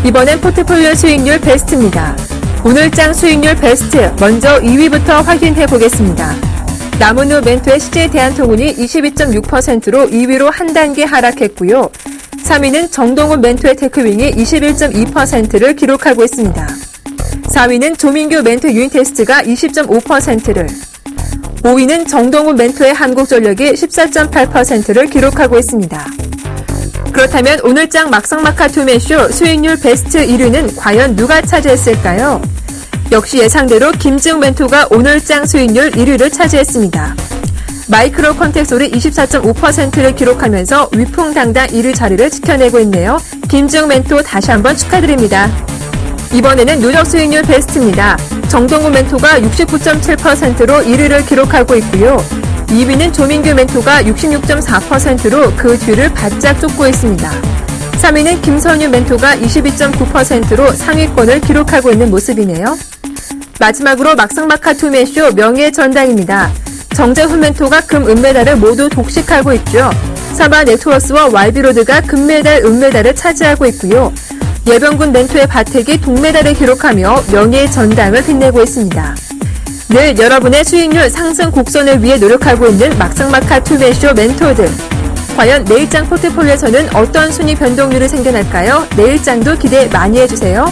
이번엔 포트폴리오 수익률 베스트입니다. 오늘장 수익률 베스트 먼저 2위부터 확인해 보겠습니다. 남은우 멘토의 CJ대한통운이 22.6%로 2위로 한 단계 하락했고요. 3위는 정동훈 멘토의 테크윙이 21.2%를 기록하고 있습니다. 4위는 조민규 멘토 유인테스트가 20.5%를, 5위는 정동훈 멘토의 한국전력이 14.8%를 기록하고 있습니다. 그렇다면 오늘장 막상막하 투매쇼 수익률 베스트 1위는 과연 누가 차지했을까요? 역시 예상대로 김지웅 멘토가 오늘장 수익률 1위를 차지했습니다. 마이크로 컨택솔이 24.5%를 기록하면서 위풍당당 1위 자리를 지켜내고 있네요. 김지웅 멘토 다시 한번 축하드립니다. 이번에는 누적 수익률 베스트입니다. 정동훈 멘토가 69.7%로 1위를 기록하고 있고요. 2위는 조민규 멘토가 66.4%로 그 뒤를 바짝 쫓고 있습니다. 3위는 김선유 멘토가 22.9%로 상위권을 기록하고 있는 모습이네요. 마지막으로 막상막하 투매쇼 명예 전당입니다. 정재훈 멘토가 금, 은메달을 모두 독식하고 있죠. 사바 네트워스와 YB로드가 금메달, 은메달을 차지하고 있고요. 예병군 멘토의 바택이 동메달을 기록하며 명예의 전당을 빛내고 있습니다. 늘 여러분의 수익률 상승 곡선을 위해 노력하고 있는 막상막하 투매쇼 멘토들. 과연 내일장 포트폴리오에서는 어떤 순위 변동률이 생겨날까요? 내일장도 기대 많이 해주세요.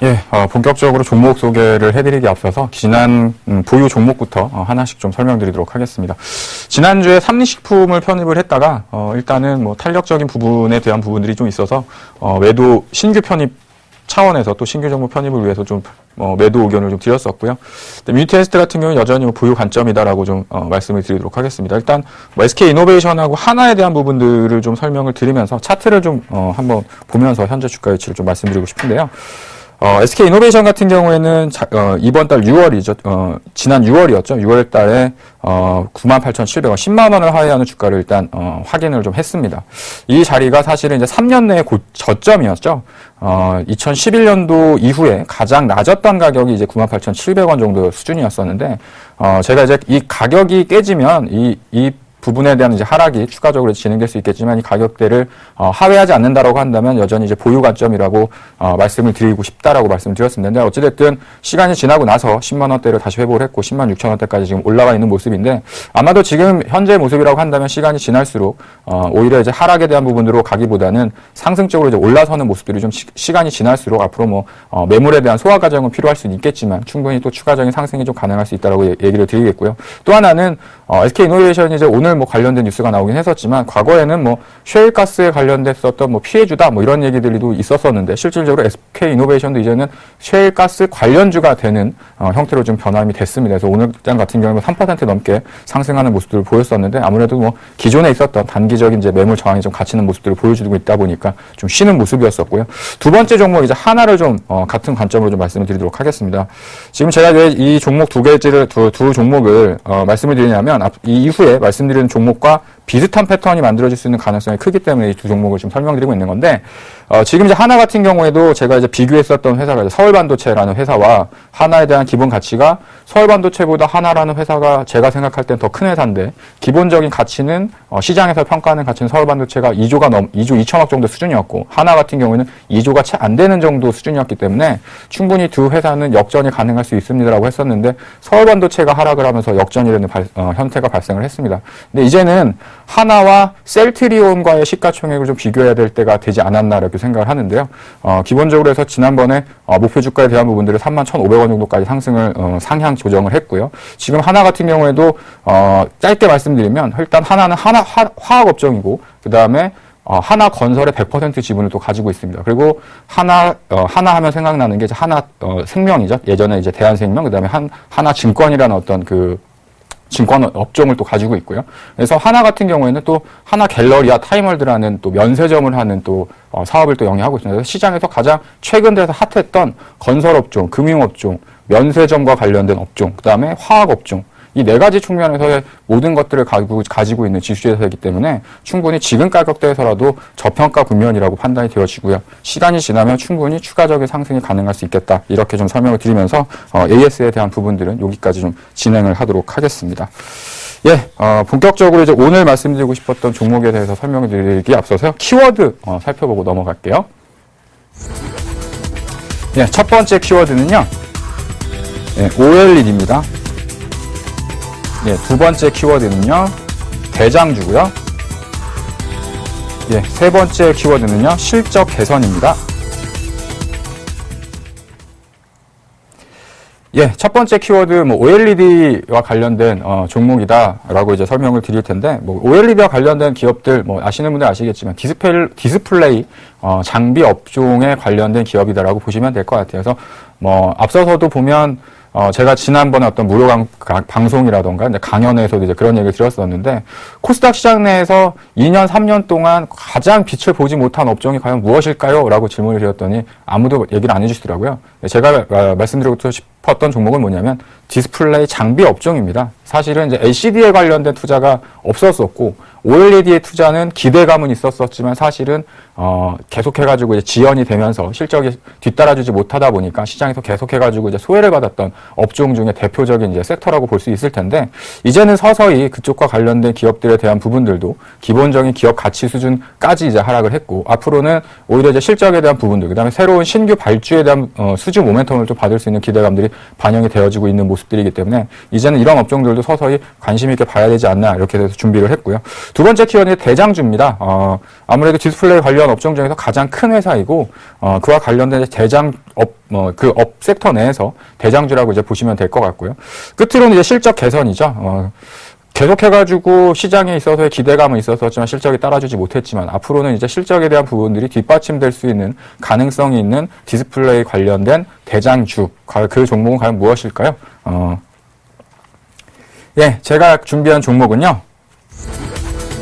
예, 본격적으로 종목 소개를 해드리기 앞서서 지난 보유 종목부터 하나씩 좀 설명드리도록 하겠습니다. 지난주에 삼립식품을 편입을 했다가 일단은 뭐 탄력적인 부분에 대한 부분들이 좀 있어서 매도 신규 편입 차원에서 또 신규 종목 편입을 위해서 좀 매도 의견을 좀 드렸었고요. 뮤테스트 같은 경우는 여전히 보유 관점이다라고 좀 말씀을 드리도록 하겠습니다. 일단 SK 이노베이션하고 하나에 대한 부분들을 좀 설명을 드리면서 차트를 좀 한번 보면서 현재 주가 위치를 좀 말씀드리고 싶은데요. SK 이노베이션 같은 경우에는 이번 달 6월이죠. 지난 6월이었죠. 6월 달에 98,700원, 10만 원을 하회하는 주가를 일단 확인을 좀 했습니다. 이 자리가 사실은 이제 3년 내의 저점이었죠. 2011년도 이후에 가장 낮았던 가격이 이제 98,700원 정도 수준이었었는데 제가 이제 이 가격이 깨지면 이 부분에 대한 이제 하락이 추가적으로 진행될 수 있겠지만 이 가격대를 하회하지 않는다라고 한다면 여전히 이제 보유 관점이라고 말씀을 드리고 싶다라고 말씀드렸습니다. 근데 어찌됐든 시간이 지나고 나서 10만 원대를 다시 회복을 했고 10만 6천 원대까지 지금 올라가 있는 모습인데 아마도 지금 현재 모습이라고 한다면 시간이 지날수록 오히려 이제 하락에 대한 부분으로 가기보다는 상승적으로 이제 올라서는 모습들이 좀 시간이 지날수록 앞으로 뭐 매물에 대한 소화 과정은 필요할 수는 있겠지만 충분히 또 추가적인 상승이 좀 가능할 수 있다라고 얘기를 드리겠고요. 또 하나는 SK 이노베이션이 이제 오늘 뭐 관련된 뉴스가 나오긴 했었지만 과거에는 뭐 셰일가스에 관련됐었던 뭐 피해주다 뭐 이런 얘기들도 있었었는데 실질적으로 SK 이노베이션도 이제는 셰일가스 관련주가 되는 형태로 좀 변함이 됐습니다. 그래서 오늘 장 같은 경우는 3% 넘게 상승하는 모습들을 보였었는데 아무래도 뭐 기존에 있었던 단기적인 이제 매물 저항이 좀 갇히는 모습들을 보여주고 있다 보니까 좀 쉬는 모습이었었고요. 두 번째 종목 이제 하나를 좀 같은 관점으로 좀 말씀을 드리도록 하겠습니다. 지금 제가 왜 이 종목 두 종목을 말씀을 드리냐면 이 이후에 말씀드리는 종목과 비슷한 패턴이 만들어질 수 있는 가능성이 크기 때문에 이 두 종목을 좀 설명드리고 있는 건데, 지금 이제 하나 같은 경우에도 제가 이제 비교했었던 회사가 서울반도체라는 회사와 하나에 대한 기본 가치가 서울반도체보다 하나라는 회사가 제가 생각할 땐 더 큰 회사인데, 기본적인 가치는, 시장에서 평가하는 가치는 서울반도체가 2조 2천억 정도 수준이었고, 하나 같은 경우에는 2조가 채 안 되는 정도 수준이었기 때문에 충분히 두 회사는 역전이 가능할 수 있습니다라고 했었는데, 서울반도체가 하락을 하면서 역전이 되는 형태가 발생을 했습니다. 근데 이제는 하나와 셀트리온과의 시가총액을 좀 비교해야 될 때가 되지 않았나 이렇게 생각을 하는데요. 기본적으로 해서 지난번에 목표 주가에 대한 부분들을 31,500원 정도까지 상승을 상향 조정을 했고요. 지금 하나 같은 경우에도 짧게 말씀드리면 일단 하나는 화학 업종이고 그 다음에 하나 건설의 100% 지분을 또 가지고 있습니다. 그리고 하나 하면 생각나는 게 이제 하나 생명이죠. 예전에 이제 대한생명, 그 다음에 하나 증권이라는 어떤 그 증권 업종을 또 가지고 있고요. 그래서 하나 같은 경우에는 또 하나 갤러리아 타임월드라는 또 면세점을 하는 또 사업을 또 영위하고 있습니다. 그래서 시장에서 가장 최근 들어서 핫했던 건설 업종, 금융 업종, 면세점과 관련된 업종, 그 다음에 화학 업종, 이 네 가지 측면에서의 모든 것들을 가지고 있는 지수회사이기 때문에 충분히 지금 가격대에서라도 저평가 국면이라고 판단이 되어지고요. 시간이 지나면 충분히 추가적인 상승이 가능할 수 있겠다. 이렇게 좀 설명을 드리면서 AS에 대한 부분들은 여기까지 좀 진행을 하도록 하겠습니다. 예, 본격적으로 이제 오늘 말씀드리고 싶었던 종목에 대해서 설명을 드리기 앞서서요. 키워드 살펴보고 넘어갈게요. 예, 첫 번째 키워드는요. 예, OLED입니다. 예, 두 번째 키워드는요, 대장주고요. 예, 세 번째 키워드는요, 실적 개선입니다. 예, 첫 번째 키워드, OLED와 관련된, 종목이다라고 이제 설명을 드릴 텐데, OLED와 관련된 기업들, 아시는 분들 아시겠지만, 디스플레이, 장비 업종에 관련된 기업이다라고 보시면 될 것 같아요. 그래서, 앞서서도 보면, 제가 지난번에 어떤 무료 방송이라던가 이제 강연에서도 이제 그런 얘기를 드렸었는데, 코스닥 시장 내에서 2년, 3년 동안 가장 빛을 보지 못한 업종이 과연 무엇일까요? 라고 질문을 드렸더니 아무도 얘기를 안 해주시더라고요. 제가 말씀드리고 싶었던 종목은 뭐냐면 디스플레이 장비 업종입니다. 사실은 이제 LCD에 관련된 투자가 없었었고, OLED의 투자는 기대감은 있었었지만 사실은 계속해가지고 이제 지연이 되면서 실적이 뒤따라주지 못하다 보니까 시장에서 계속해가지고 이제 소외를 받았던 업종 중에 대표적인 이제 섹터라고 볼 수 있을 텐데, 이제는 서서히 그쪽과 관련된 기업들에 대한 부분들도 기본적인 기업 가치 수준까지 이제 하락을 했고, 앞으로는 오히려 이제 실적에 대한 부분들, 그 다음에 새로운 신규 발주에 대한 수주 모멘텀을 좀 받을 수 있는 기대감들이 반영이 되어지고 있는 모습들이기 때문에 이제는 이런 업종들도 서서히 관심 있게 봐야 되지 않나 이렇게 해서 준비를 했고요. 두 번째 키워드는 대장주입니다. 아무래도 디스플레이 관련 업종 중에서 가장 큰 회사이고, 그와 관련된 그 업 섹터 내에서 대장주라고 이제 보시면 될 것 같고요. 끝으로는 이제 실적 개선이죠. 계속해가지고 시장에 있어서의 기대감은 있었지만 실적이 따라주지 못했지만 앞으로는 이제 실적에 대한 부분들이 뒷받침될 수 있는 가능성이 있는 디스플레이 관련된 대장주, 그 종목은 과연 무엇일까요? 예, 제가 준비한 종목은요.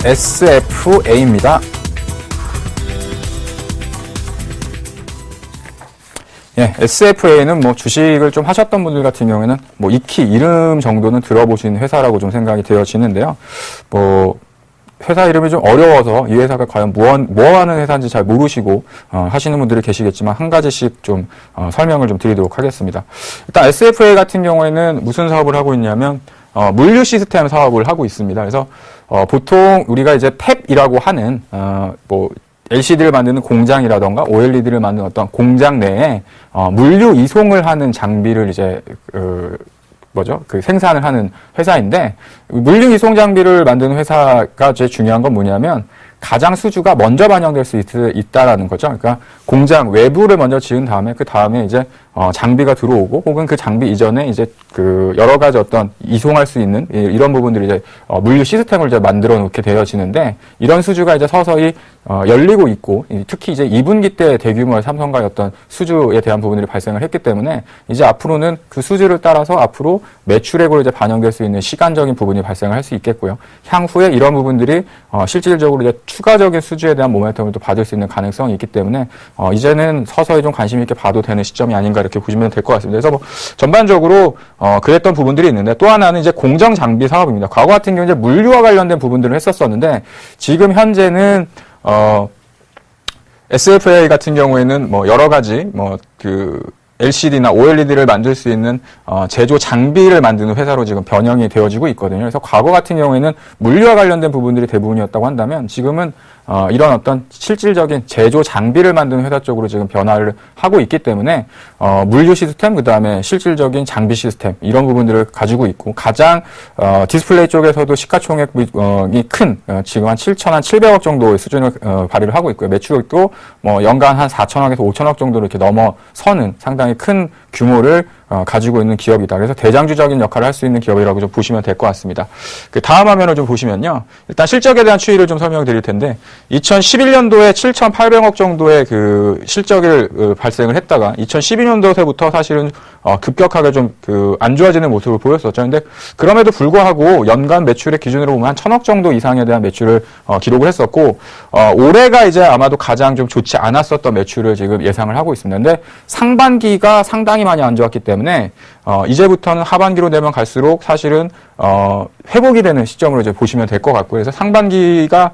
SFA입니다. 예, SFA는 주식을 좀 하셨던 분들 같은 경우에는 익히 이름 정도는 들어보신 회사라고 좀 생각이 되어지는데요. 회사 이름이 좀 어려워서 이 회사가 과연 뭐 하는 회사인지 잘 모르시고 하시는 분들이 계시겠지만 한 가지씩 좀 설명을 좀 드리도록 하겠습니다. 일단 SFA 같은 경우에는 무슨 사업을 하고 있냐면 물류 시스템 사업을 하고 있습니다. 그래서 보통 우리가 이제 팹이라고 하는 LCD를 만드는 공장이라던가 OLED를 만드는 어떤 공장 내에 물류 이송을 하는 장비를 이제 생산을 하는 회사인데, 물류 이송 장비를 만드는 회사가 제일 중요한 건 뭐냐면 가장 수주가 먼저 반영될 수 있다라는 거죠. 그러니까 공장 외부를 먼저 지은 다음에 그 다음에 이제 장비가 들어오고 혹은 그 장비 이전에 이제 그 여러 가지 어떤 이송할 수 있는 이런 부분들이 이제 물류 시스템을 이제 만들어 놓게 되어지는데 이런 수주가 이제 서서히 열리고 있고 특히 이제 2분기 때 대규모의 삼성과의 어떤 수주에 대한 부분들이 발생을 했기 때문에 이제 앞으로는 그 수주를 따라서 앞으로 매출액으로 이제 반영될 수 있는 시간적인 부분이 발생을 할 수 있겠고요. 향후에 이런 부분들이 실질적으로 이제 추가적인 수주에 대한 모멘텀을 또 받을 수 있는 가능성이 있기 때문에 이제는 서서히 좀 관심 있게 봐도 되는 시점이 아닌가 이렇게 보시면 될 것 같습니다. 그래서 뭐 전반적으로 그랬던 부분들이 있는데 또 하나는 이제 공정 장비 사업입니다. 과거 같은 경우 이제 물류와 관련된 부분들을 했었었는데 지금 현재는 SFA 같은 경우에는 뭐 여러 가지 LCD나 OLED를 만들 수 있는 제조 장비를 만드는 회사로 지금 변형이 되어지고 있거든요. 그래서 과거 같은 경우에는 물류와 관련된 부분들이 대부분이었다고 한다면 지금은 이런 어떤 실질적인 제조 장비를 만드는 회사 쪽으로 지금 변화를 하고 있기 때문에 물류 시스템 그다음에 실질적인 장비 시스템 이런 부분들을 가지고 있고 가장 디스플레이 쪽에서도 시가총액이 큰 지금 한 7,700억 정도의 수준을 발휘를 하고 있고요. 매출액도 뭐 연간 한 4천억에서 5천억 정도로 이렇게 넘어서는 상당히 큰 규모를 가지고 있는 기업이다. 그래서 대장주적인 역할을 할 수 있는 기업이라고 좀 보시면 될 것 같습니다. 그 다음 화면을 좀 보시면요. 일단 실적에 대한 추이를 좀 설명드릴 텐데 2011년도에 7,800억 정도의 그 실적을 발생을 했다가 2012년도부터 사실은 급격하게 좀 안 좋아지는 모습을 보였었죠. 근데 그럼에도 불구하고 연간 매출액 기준으로 보면 한 1,000억 정도 이상에 대한 매출을 기록을 했었고 올해가 이제 아마도 가장 좀 좋지 않았었던 매출을 지금 예상을 하고 있습니다. 근데 상반기가 상당히 많이 안 좋았기 때문에 이제부터는 하반기로 되면 갈수록 사실은 회복이 되는 시점으로 이제 보시면 될 것 같고요. 그래서 상반기가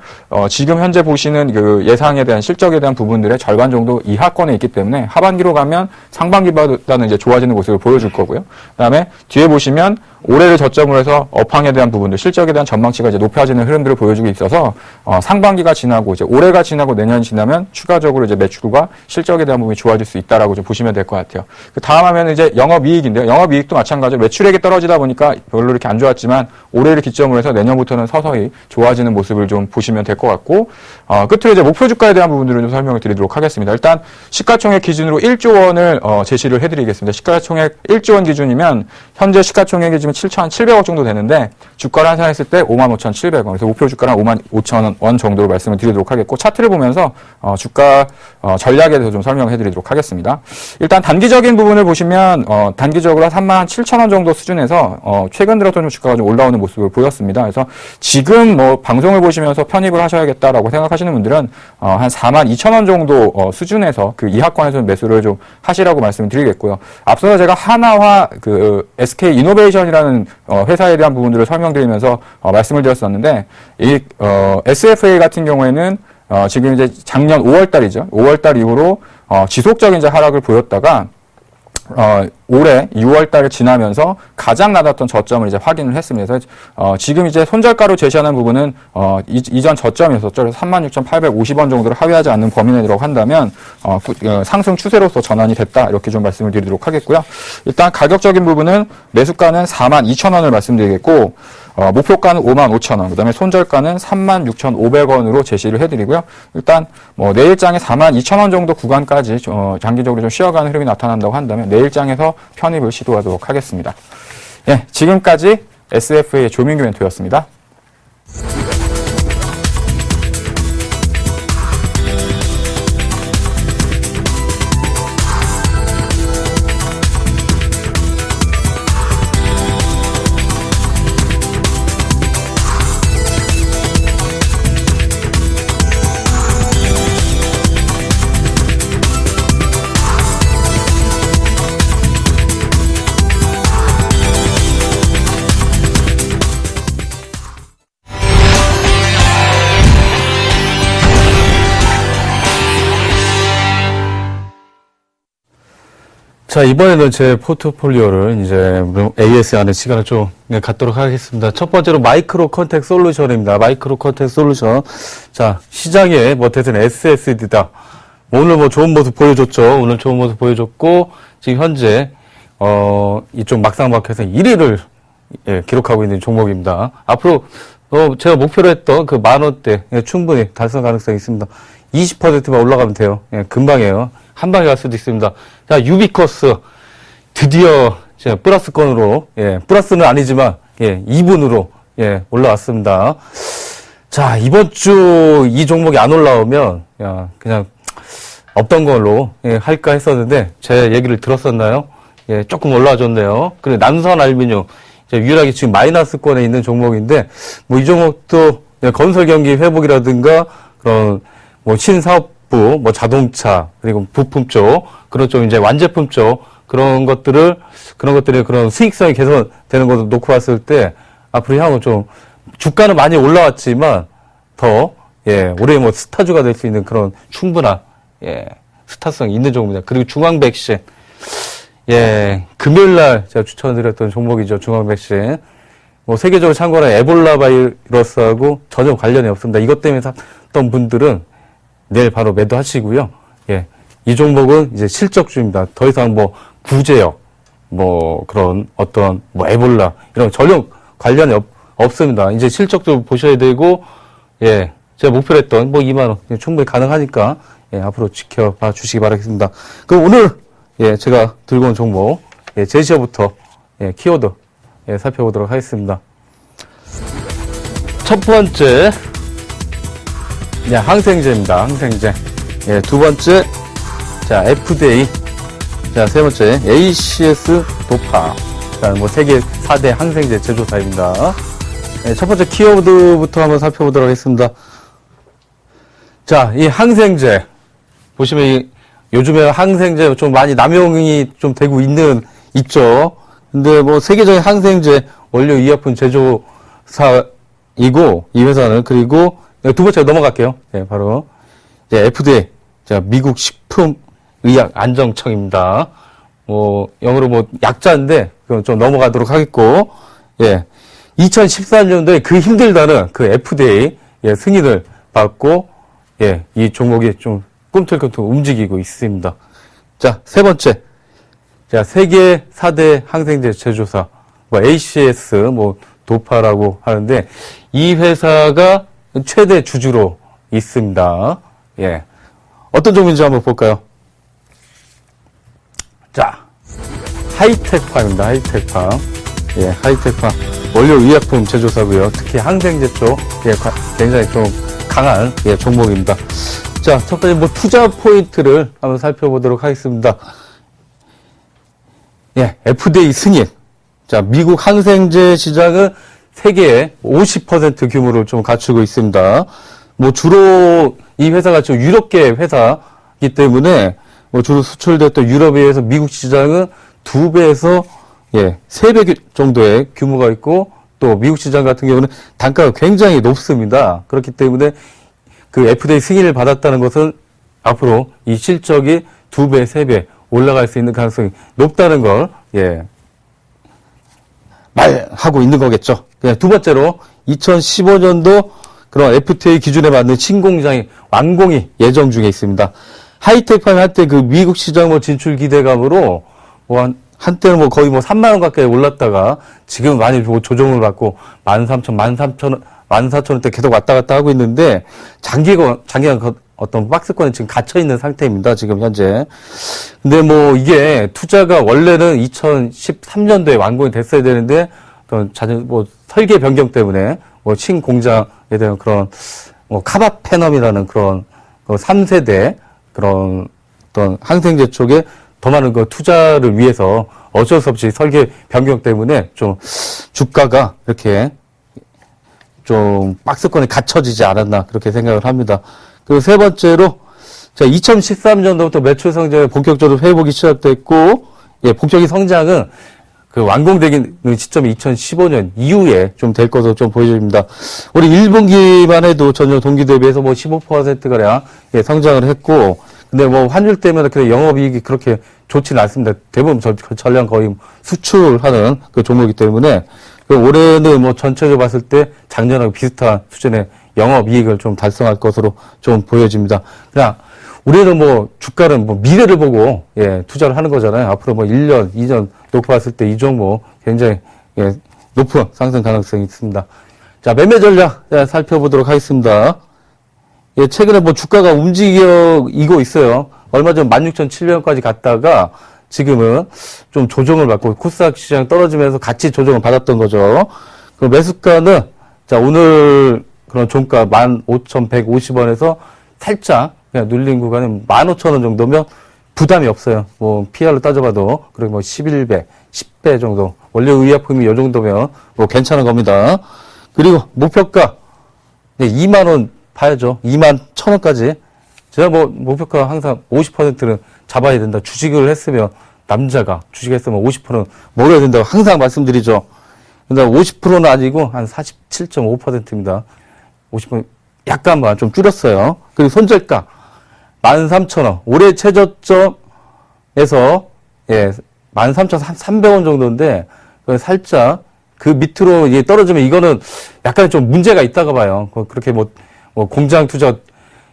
지금 현재 보시는 그 예상에 대한 실적에 대한 부분들의 절반 정도 이하권에 있기 때문에 하반기로 가면 상반기보다는 이제 좋아지는 모습을 보여줄 거고요. 그다음에 뒤에 보시면 올해를 저점으로 해서 업황에 대한 부분들, 실적에 대한 전망치가 이제 높아지는 흐름들을 보여주고 있어서 상반기가 지나고 이제 올해가 지나고 내년이 지나면 추가적으로 이제 매출과 실적에 대한 부분이 좋아질 수 있다라고 좀 보시면 될 것 같아요. 그 다음 하면은 이제 영업이익인데요. 영업이익도 마찬가지로 매출액이 떨어지다 보니까 별로 이렇게 안 좋았지만 올해를 기점으로 해서 내년부터는 서서히 좋아지는 모습을 좀 보시면 될 것 같고 끝으로 이제 목표 주가에 대한 부분들을 좀 설명을 드리도록 하겠습니다. 일단 시가총액 기준으로 1조 원을 제시를 해드리겠습니다. 시가총액 1조 원 기준이면 현재 시가총액이 지금 7,700억 정도 되는데 주가를 환산했을 때 55,700원. 그래서 목표 주가는 55,000원 정도로 말씀을 드리도록 하겠고 차트를 보면서 주가 전략에 대해서 좀 설명해 드리도록 하겠습니다. 일단 단기적인 부분을 보시면 단기적으로 37,000원 정도 수준에서 최근 들어서 좀 주가가 좀 올라오는 모습을 보였습니다. 그래서 지금 뭐 방송을 보시면서 편입을 하셔야겠다라고 생각하시는 분들은 한 42,000원 정도 수준에서 그 이하권에서 매수를 좀 하시라고 말씀을 드리겠고요. 앞서서 제가 하나와 그 SK 이노베이션이라는 회사에 대한 부분들을 설명드리면서 말씀을 드렸었는데 이 SFA 같은 경우에는 지금 이제 작년 5월달이죠. 5월달 이후로 지속적인 이제 하락을 보였다가 올해 6월달에 지나면서 가장 낮았던 저점을 이제 확인을 했습니다. 그래서 지금 이제 손절가로 제시하는 부분은 이전 저점이었었죠. 그래서 36,850원 정도를 하회하지 않는 범위 내에 들어간다면 상승 추세로서 전환이 됐다 이렇게 좀 말씀을 드리도록 하겠고요. 일단 가격적인 부분은 매수가는 42,000원을 말씀드리겠고 목표가는 55,000원, 그 다음에 손절가는 36,500원으로 제시를 해드리고요. 일단 뭐 내일장에 42,000원 정도 구간까지 장기적으로 좀 쉬어가는 흐름이 나타난다고 한다면 내일장에서 편입을 시도하도록 하겠습니다. 예, 지금까지 SFA의 조민규 멘토였습니다. 자, 이번에는 제 포트폴리오를 이제 AS 하는 시간을 좀 갖도록 하겠습니다. 첫 번째로 마이크로 컨택 솔루션입니다. 마이크로 컨택 솔루션. 자, 시장에 뭐 대세는 SSD다. 오늘 뭐 좋은 모습 보여줬죠. 오늘 좋은 모습 보여줬고, 지금 현재, 이쪽 막상막해서 1위를 기록하고 있는 종목입니다. 앞으로, 제가 목표로 했던 그 10,000원대 충분히 달성 가능성이 있습니다. 20%만 올라가면 돼요. 금방이에요. 한 방에 갈 수도 있습니다. 자, 유비커스 드디어 제가 플러스권으로, 플러스는 아니지만, 2분으로, 올라왔습니다. 자, 이번 주 이 종목이 안 올라오면, 그냥 없던 걸로, 할까 했었는데, 제 얘기를 들었었나요? 조금 올라와줬네요. 그리고 남선 알루미늄, 유일하게 지금 마이너스권에 있는 종목인데, 뭐 이 종목도 건설 경기 회복이라든가, 그런, 뭐 신사업부, 뭐 자동차, 그리고 부품 쪽, 그런 쪽 이제 완제품 쪽, 그런 것들의 그런 수익성이 개선되는 것을 놓고 봤을 때, 앞으로 향후 좀, 주가는 많이 올라왔지만, 더, 올해 뭐 스타주가 될 수 있는 그런 충분한, 스타성이 있는 종목입니다. 그리고 중앙백신. 금요일날 제가 추천드렸던 종목이죠. 중앙백신. 뭐 세계적으로 창궐한 에볼라 바이러스하고 전혀 관련이 없습니다. 이것 때문에 샀던 분들은 내일 바로 매도하시고요. 이 종목은 이제 실적주입니다. 더 이상 뭐 구제역, 뭐 그런 어떤 뭐 에볼라 이런 전혀 관련이 없습니다. 이제 실적도 보셔야 되고, 제가 목표로 했던 뭐 2만 원 충분히 가능하니까 앞으로 지켜봐 주시기 바라겠습니다. 그럼 오늘 제가 들고 온 종목 제시어부터 키워드 살펴보도록 하겠습니다. 첫 번째 항생제입니다. 항생제. 두 번째 자 FDA. 자 세 번째 ACS 도파. 자 뭐 세계 4대 항생제 제조사입니다. 첫 번째 키워드부터 한번 살펴보도록 하겠습니다. 자, 이 항생제 보시면 요즘에 항생제 좀 많이 남용이 좀 되고 있죠. 근데 뭐 세계적인 항생제 원료 의약품 제조사이고 이 회사는 그리고 두 번째 넘어갈게요. 바로 이제 FDA, 자 미국 식품의약안정청입니다. 뭐 영어로 뭐 약자인데 그건 좀 넘어가도록 하겠고, 2013년도에 그 힘들다는 그 FDA 승인을 받고 이 종목이 좀 꿈틀꿈틀 움직이고 있습니다. 자, 세 번째. 자, 세계 4대 항생제 제조사, 뭐, ACS, 뭐, 도파라고 하는데, 이 회사가 최대 주주로 있습니다. 어떤 종목인지 한번 볼까요? 자, 하이텍팜입니다. 하이텍팜. 하이텍팜. 원료 의약품 제조사고요. 특히 항생제 쪽, 굉장히 좀 강한, 종목입니다. 자, 첫 번째 뭐 투자 포인트를 한번 살펴보도록 하겠습니다. FDA 승인. 자, 미국 항생제 시장은 세계의 50% 규모를 좀 갖추고 있습니다. 뭐 주로 이 회사가 좀 유럽계 회사이기 때문에 뭐 주로 수출됐던 유럽에 비해서 미국 시장은 2배에서 3배 정도의 규모가 있고, 또 미국 시장 같은 경우는 단가가 굉장히 높습니다. 그렇기 때문에 그 FDA 승인을 받았다는 것은 앞으로 이 실적이 2배, 3배 올라갈 수 있는 가능성이 높다는 걸, 말하고 있는 거겠죠. 두 번째로 2015년도 그런 FTA 기준에 맞는 신공장이 완공이 예정 중에 있습니다. 하이텍팜이 한때 그 미국 시장 뭐 진출 기대감으로 뭐 한때는 뭐 거의 뭐 3만 원 가까이 올랐다가 지금 많이 조정을 받고 14,000원대 계속 왔다 갔다 하고 있는데 장기간 어떤 박스권에 지금 갇혀 있는 상태입니다. 지금 현재. 근데 뭐 이게 투자가 원래는 2013년도에 완공이 됐어야 되는데 어떤 뭐 설계 변경 때문에 뭐 신공장에 대한 그런 뭐 카바페넘이라는 그런 3세대 그런 어떤 항생제 쪽에 더 많은 그 투자를 위해서 어쩔 수 없이 설계 변경 때문에 좀 주가가 이렇게 좀 박스권에 갇혀지지 않았나 그렇게 생각을 합니다. 그리고 세 번째로 자 2013년도부터 매출 성장이 본격적으로 회복이 시작됐고, 본격적인 성장은 그 완공되는 시점이 2015년 이후에 좀 될 것으로 좀 보여집니다. 우리 1분기만 해도 전년 동기 대비해서 뭐 15%가량 성장을 했고, 근데 뭐 환율 때문에 그 영업이익이 그렇게 좋지는 않습니다. 대부분 전량 거의 수출하는 그 종목이기 때문에 올해는 뭐 전체적으로 봤을 때 작년하고 비슷한 수준의 영업이익을 좀 달성할 것으로 좀 보여집니다. 그냥 우리는 뭐 주가는 뭐 미래를 보고 투자를 하는 거잖아요. 앞으로 뭐 1년, 2년 놓고 봤을 때 이 종목 굉장히 높은 상승 가능성이 있습니다. 자, 매매 전략 살펴보도록 하겠습니다. 최근에 뭐 주가가 움직이고 있어요. 얼마 전 16,700원까지 갔다가 지금은 좀 조정을 받고 코스닥 시장 떨어지면서 같이 조정을 받았던 거죠. 그 매수가는 자 오늘 그런 종가 15,150원에서 살짝 그냥 눌린 구간은 15,000원 정도면 부담이 없어요. 뭐 PR로 따져봐도 그리고 뭐 11배, 10배 정도 원래 의약품이 이 정도면 뭐 괜찮은 겁니다. 그리고 목표가 2만 원 봐야죠. 2만 1,000원까지. 제가 뭐 목표가 항상 50%는 잡아야 된다. 주식을 했으면 남자가 주식했으면 50%는 먹어야 된다고 항상 말씀드리죠. 근데 50%는 아니고 한 47.5%입니다. 50% 약간만 좀 줄였어요. 그리고 손절가 13,000원. 올해 최저점에서 13,300원 정도인데 살짝 그 밑으로 떨어지면 이거는 약간 좀 문제가 있다가 봐요. 그렇게 뭐 공장 투자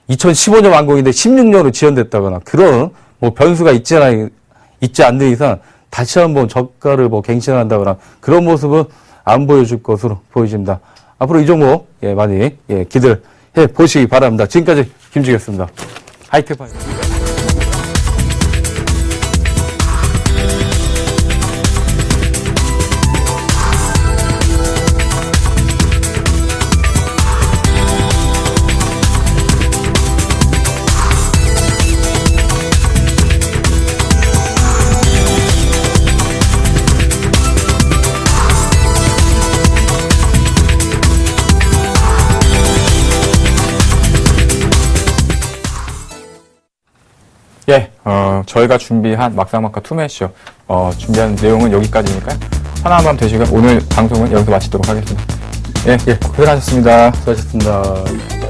2015년 완공인데 16년으로 지연됐다거나 그런 뭐 변수가 있지 않는 이상 다시 한번 저가를 뭐 갱신한다거나 그런 모습은 안 보여줄 것으로 보여집니다. 앞으로 이 종목 많이 기대해 보시기 바랍니다. 지금까지 김주기였습니다. 하이테크 예, 저희가 준비한 막상막하 투매쇼, 준비한 내용은 여기까지니까요. 편안한 밤 되시고요. 오늘 방송은 여기서 마치도록 하겠습니다. 예, 고생하셨습니다. 수고하셨습니다.